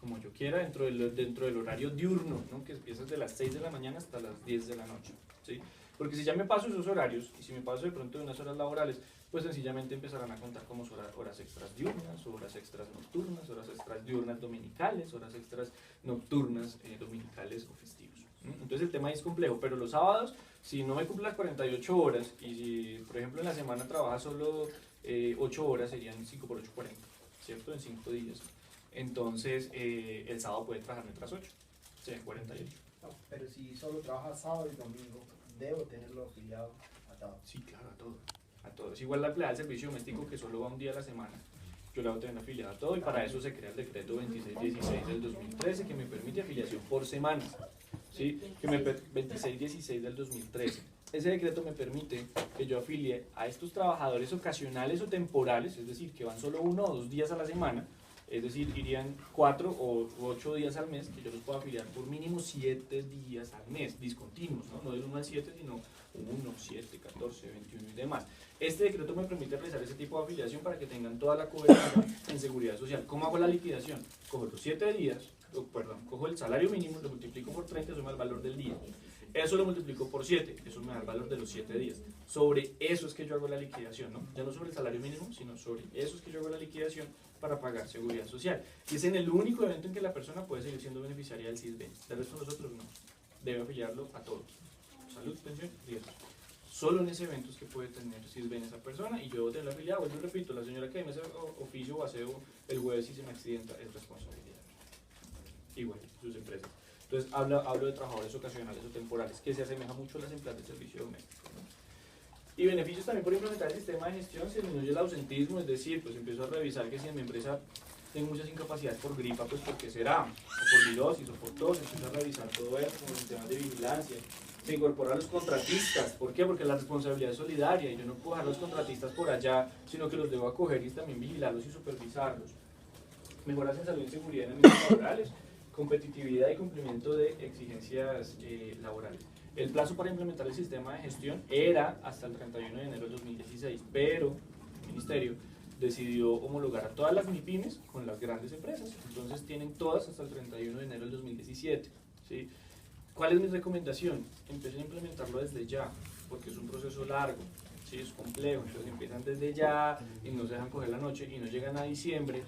S1: como yo quiera, dentro del horario diurno, ¿no? Que empieza desde las 6 de la mañana hasta las 10 de la noche, ¿sí? Porque si ya me paso esos horarios, y si me paso de pronto de unas horas laborales, pues sencillamente empezarán a contar como horas extras diurnas, horas extras nocturnas, horas extras diurnas dominicales, horas extras nocturnas dominicales o festivos. Entonces el tema ahí es complejo, pero los sábados, si no me cumplo las 48 horas, y si por ejemplo en la semana trabaja solo 8 horas, serían 5 por 8, 40, ¿cierto? En 5 días. Entonces el sábado puede trabajarme tras 8, serían 48.
S2: No, pero si solo trabaja sábado y domingo, debo tenerlo afiliado a todo.
S1: Sí, claro, a todo. A todo. Es igual la empleada del servicio doméstico que solo va un día a la semana. Yo la voy a tener afiliada a todo y para eso se crea el decreto 2616 del 2013 que me permite afiliación por semanas. ¿Sí? 2616 del 2013. Ese decreto me permite que yo afilie a estos trabajadores ocasionales o temporales, es decir, que van solo 1 o 2 días a la semana, es decir, irían 4 o 8 días al mes, que yo los puedo afiliar por mínimo 7 días al mes, discontinuos, no del 1 al 7, sino 1, 7, 14, 21 y demás. Este decreto me permite realizar ese tipo de afiliación para que tengan toda la cobertura en seguridad social. ¿Cómo hago la liquidación? Cojo los 7 días, cojo el salario mínimo, lo multiplico por 30, eso me da el valor del día. Eso lo multiplico por 7, eso me da el valor de los 7 días. Sobre eso es que yo hago la liquidación, ¿no? Ya no sobre el salario mínimo, sino sobre eso es que yo hago la liquidación para pagar seguridad social. Y es en el único evento en que la persona puede seguir siendo beneficiaria del SISBEN. De resto nosotros no. Debe afiliarlo a todos. Salud, pensión, riesgo. Solo en ese evento es que puede tener SISBEN esa persona y yo debo tener afiliado. Vuelvo y repito, la señora que me hace oficio o aseo el jueves y se me accidenta es responsabilidad. Igual, sus empresas. Entonces hablo de trabajadores ocasionales o temporales, que se asemeja mucho a las empleadas de servicio doméstico, ¿no? Y beneficios también por implementar el sistema de gestión, se disminuye el ausentismo, es decir, pues empiezo a revisar que si en mi empresa tengo muchas incapacidades por gripa, pues ¿por qué será? O por virosis o por tos, empiezo a revisar todo eso, como los temas de vigilancia. Se incorporan los contratistas, ¿por qué? Porque la responsabilidad es solidaria y yo no puedo dejar a los contratistas por allá, sino que los debo acoger y también vigilarlos y supervisarlos. Mejoras en salud y seguridad en ambientes laborales, competitividad y cumplimiento de exigencias laborales. El plazo para implementar el sistema de gestión era hasta el 31 de enero del 2016, pero el Ministerio decidió homologar a todas las MIPYMES con las grandes empresas, entonces tienen todas hasta el 31 de enero del 2017. ¿Sí? ¿Cuál es mi recomendación? Empiecen a implementarlo desde ya, porque es un proceso largo, ¿sí? Es complejo, entonces empiezan desde ya y no se dejan coger la noche y no llegan a diciembre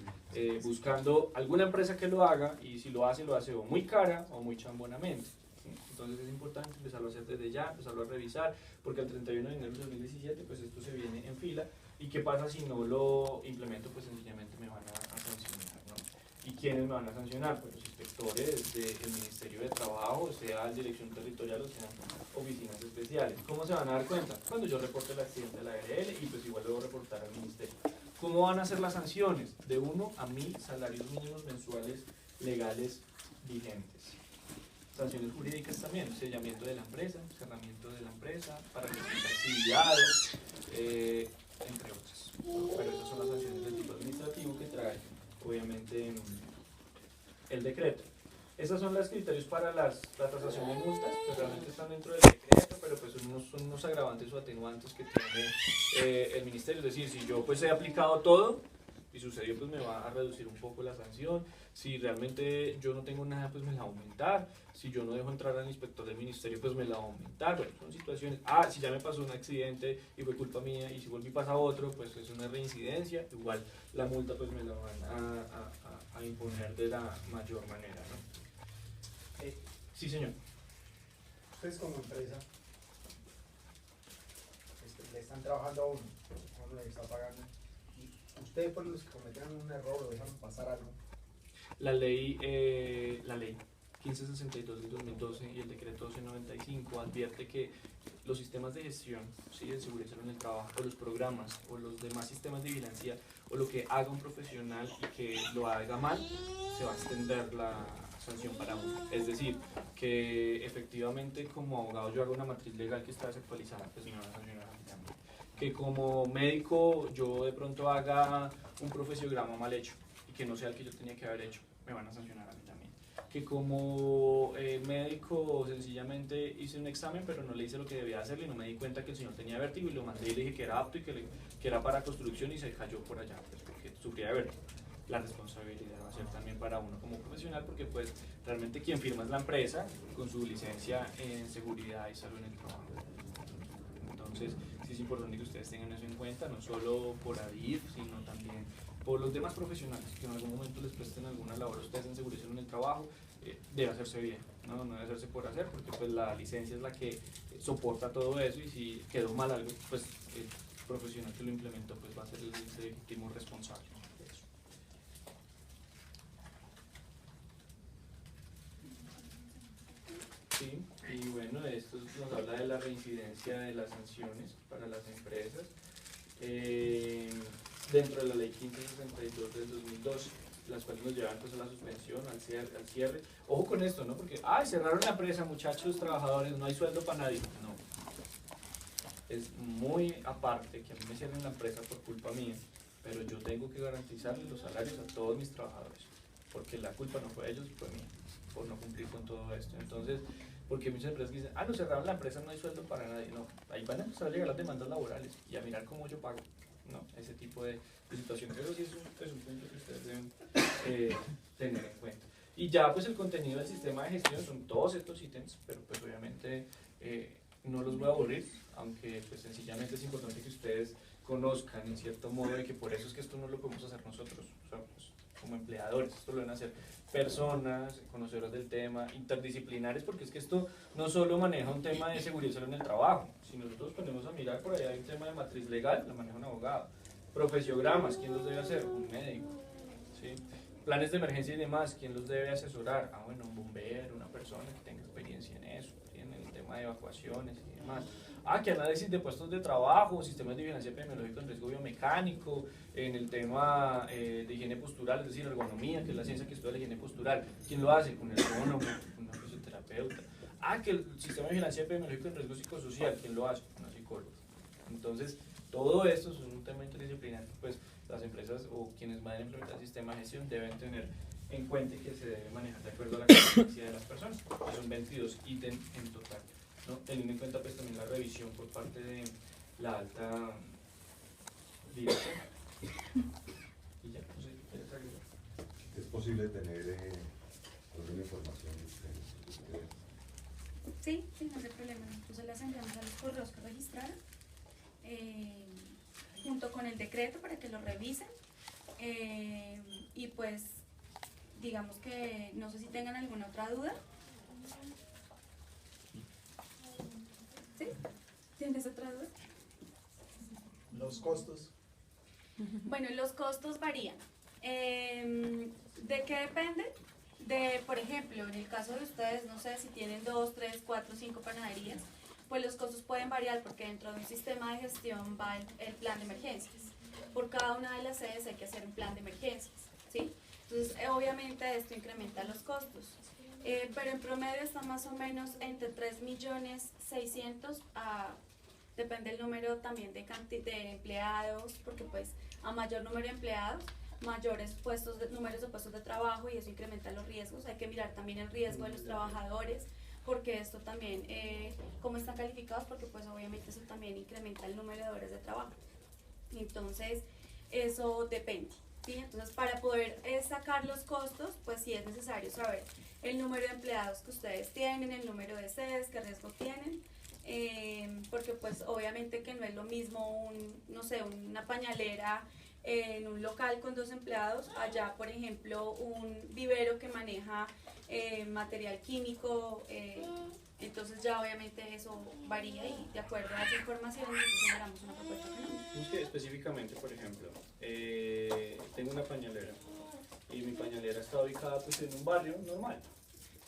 S1: buscando alguna empresa que lo haga y si lo hace o muy cara o muy chambonamente. Entonces es importante empezarlo a hacer desde ya, empezarlo a revisar, porque el 31 de enero del 2017 pues esto se viene en fila y qué pasa si no lo implemento, pues sencillamente me van a sancionar, ¿no? ¿Y quiénes me van a sancionar? Pues los inspectores del Ministerio de Trabajo, sea Dirección Territorial o sean oficinas especiales. ¿Cómo se van a dar cuenta? Cuando yo reporte el accidente a la ARL y pues igual lo debo reportar al Ministerio. ¿Cómo van a ser las sanciones? De 1 a 1000 salarios mínimos mensuales legales vigentes. Sanciones jurídicas también, sellamiento de la empresa, cerramiento de la empresa, paralización de actividades, entre otras. Pero esas son las sanciones del tipo administrativo que trae, obviamente, el decreto. Esos son los criterios para la tasación de multas, pues realmente están dentro del decreto, pero pues son unos agravantes o atenuantes que tiene el ministerio. Es decir, si yo pues he aplicado todo y sucedió, pues me va a reducir un poco la sanción. Si realmente yo no tengo nada, pues me la va a aumentar. Si yo no dejo entrar al inspector del ministerio, pues me la va a aumentar. Bueno, son situaciones. Si ya me pasó un accidente y fue culpa mía, y si volví y pasa otro, pues es una reincidencia. Igual la multa pues me la van a imponer de la mayor manera, ¿no? Sí, señor.
S2: Ustedes como empresa le están trabajando a uno le está pagando, y ustedes por los que cometieron un error o dejan pasar algo.
S1: La ley 1562 del 2012 y el decreto 1295 advierte que los sistemas de gestión, ¿sí?, de seguridad en el trabajo, o los programas, o los demás sistemas de vigilancia, o lo que haga un profesional y que lo haga mal, se va a extender la sanción para uno. Es decir, que efectivamente como abogado yo hago una matriz legal que está desactualizada, pues me van a sancionar a mí también. Que como médico yo de pronto haga un profesiograma mal hecho y que no sea el que yo tenía que haber hecho, me van a sancionar a mí también. Que como médico sencillamente hice un examen pero no le hice lo que debía hacerle y no me di cuenta que el señor tenía vértigo y lo mandé y le dije que era apto y que era para construcción y se cayó por allá, pues porque sufría de vértigo. La responsabilidad va a ser también para uno como profesional, porque pues realmente quien firma es la empresa con su licencia en seguridad y salud en el trabajo. Entonces sí es importante que ustedes tengan eso en cuenta, no solo por ADIF, sino también por los demás profesionales que en algún momento les presten alguna labor a ustedes en seguridad en el trabajo. Debe hacerse bien, ¿no? No debe hacerse por hacer, porque pues la licencia es la que soporta todo eso, y si quedó mal algo, pues el profesional que lo implementó pues va a ser el legítimo responsable. Sí, y bueno, esto nos habla de la reincidencia de las sanciones para las empresas dentro de la ley 1562 del 2012, las cuales nos llevan pues a la suspensión, al cierre. Ojo con esto, ¿no? Porque, cerraron la empresa, muchachos, trabajadores, no hay sueldo para nadie. No. Es muy aparte que a mí me cierren la empresa por culpa mía, pero yo tengo que garantizarles los salarios a todos mis trabajadores, porque la culpa no fue de ellos, fue mía, por no cumplir con todo esto. Entonces, porque muchas empresas dicen, no cerraron la empresa, no hay sueldo para nadie. No, ahí van a empezar a llegar las demandas laborales y a mirar cómo yo pago, ¿no? Ese tipo de situaciones. Eso sí es un punto que ustedes deben tener en cuenta. Y ya pues el contenido del sistema de gestión son todos estos ítems, pero pues obviamente no los voy a aburrir, aunque pues sencillamente es importante que ustedes conozcan en cierto modo de que por eso es que esto no lo podemos hacer nosotros, o sea, pues, como empleadores, esto lo van a hacer personas conocedoras del tema, interdisciplinares, porque es que esto no solo maneja un tema de seguridad en el trabajo. Si nosotros ponemos a mirar, por allá hay un tema de matriz legal, lo maneja un abogado. Profesiogramas, ¿quién los debe hacer? Un médico, ¿sí? Planes de emergencia y demás, ¿quién los debe asesorar? Bueno, un bombero, una persona que tenga experiencia en eso, ¿sí?, en el tema de evacuaciones y demás. Que análisis de puestos de trabajo, sistemas de vigilancia epidemiológica en riesgo biomecánico, en el tema de higiene postural, es decir, ergonomía, que es la ciencia que estudia la higiene postural. ¿Quién lo hace? Un ergónomo, un fisioterapeuta. Que el sistema de vigilancia epidemiológica en riesgo psicosocial, ¿quién lo hace? Una psicóloga. Entonces, todo esto es un tema interdisciplinario, pues las empresas o quienes van a implementar el sistema de gestión deben tener en cuenta que se debe manejar de acuerdo a la capacidad de las personas. Son 22 ítems en total, ¿no? Teniendo en cuenta pues también la revisión por parte de la alta dirección. Y ya, no sé, ¿quieres agregar?
S7: ¿Es posible tener alguna información de ustedes?
S4: Sí, no hay problema. Entonces las enviamos a los correos que registraron, junto con el decreto para que lo revisen. Y pues, digamos que no sé si tengan alguna otra duda. ¿Sí? ¿Tienes otra duda?
S2: Los costos.
S4: Bueno, los costos varían. ¿De qué depende? Por ejemplo, en el caso de ustedes, no sé si tienen 2, 3, 4, 5 panaderías, pues los costos pueden variar porque dentro de un sistema de gestión va el plan de emergencias. por cada una de las sedes hay que hacer un plan de emergencias, ¿sí? Entonces, obviamente esto incrementa los costos, pero en promedio está más o menos entre 3.600.000 a, depende del número también de empleados, porque pues a mayor número de empleados, mayores números de puestos de trabajo, y eso incrementa los riesgos. Hay que mirar también el riesgo de los trabajadores, porque esto también, cómo están calificados, porque pues obviamente eso también incrementa el número de horas de trabajo. Entonces, eso depende, ¿sí? Entonces, para poder sacar los costos, pues sí es necesario saber el número de empleados que ustedes tienen, el número de sedes, qué riesgo tienen, porque pues obviamente que no es lo mismo no sé, una pañalera en un local con 2 empleados, allá por ejemplo un vivero que maneja material químico, entonces ya obviamente eso varía, y de acuerdo a esa información nosotros generamos una propuesta económica.
S1: Es que específicamente, por ejemplo, tengo una pañalera y mi pañalera está ubicada pues en un barrio normal.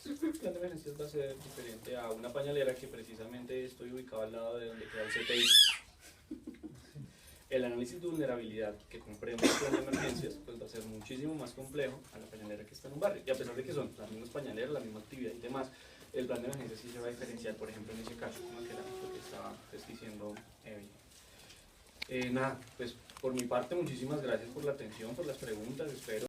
S1: El plan de emergencias va a ser diferente a una pañalera que precisamente estoy ubicado al lado de donde queda el CTI. El análisis de vulnerabilidad que comprende el plan de emergencias pues va a ser muchísimo más complejo a la pañalera que está en un barrio, y a pesar de que son las mismas pañaleras, la misma actividad y demás, el plan de emergencias sí se va a diferenciar, por ejemplo en ese caso, como que era lo que estaba diciendo Evi. Nada, pues por mi parte muchísimas gracias por la atención, por las preguntas, espero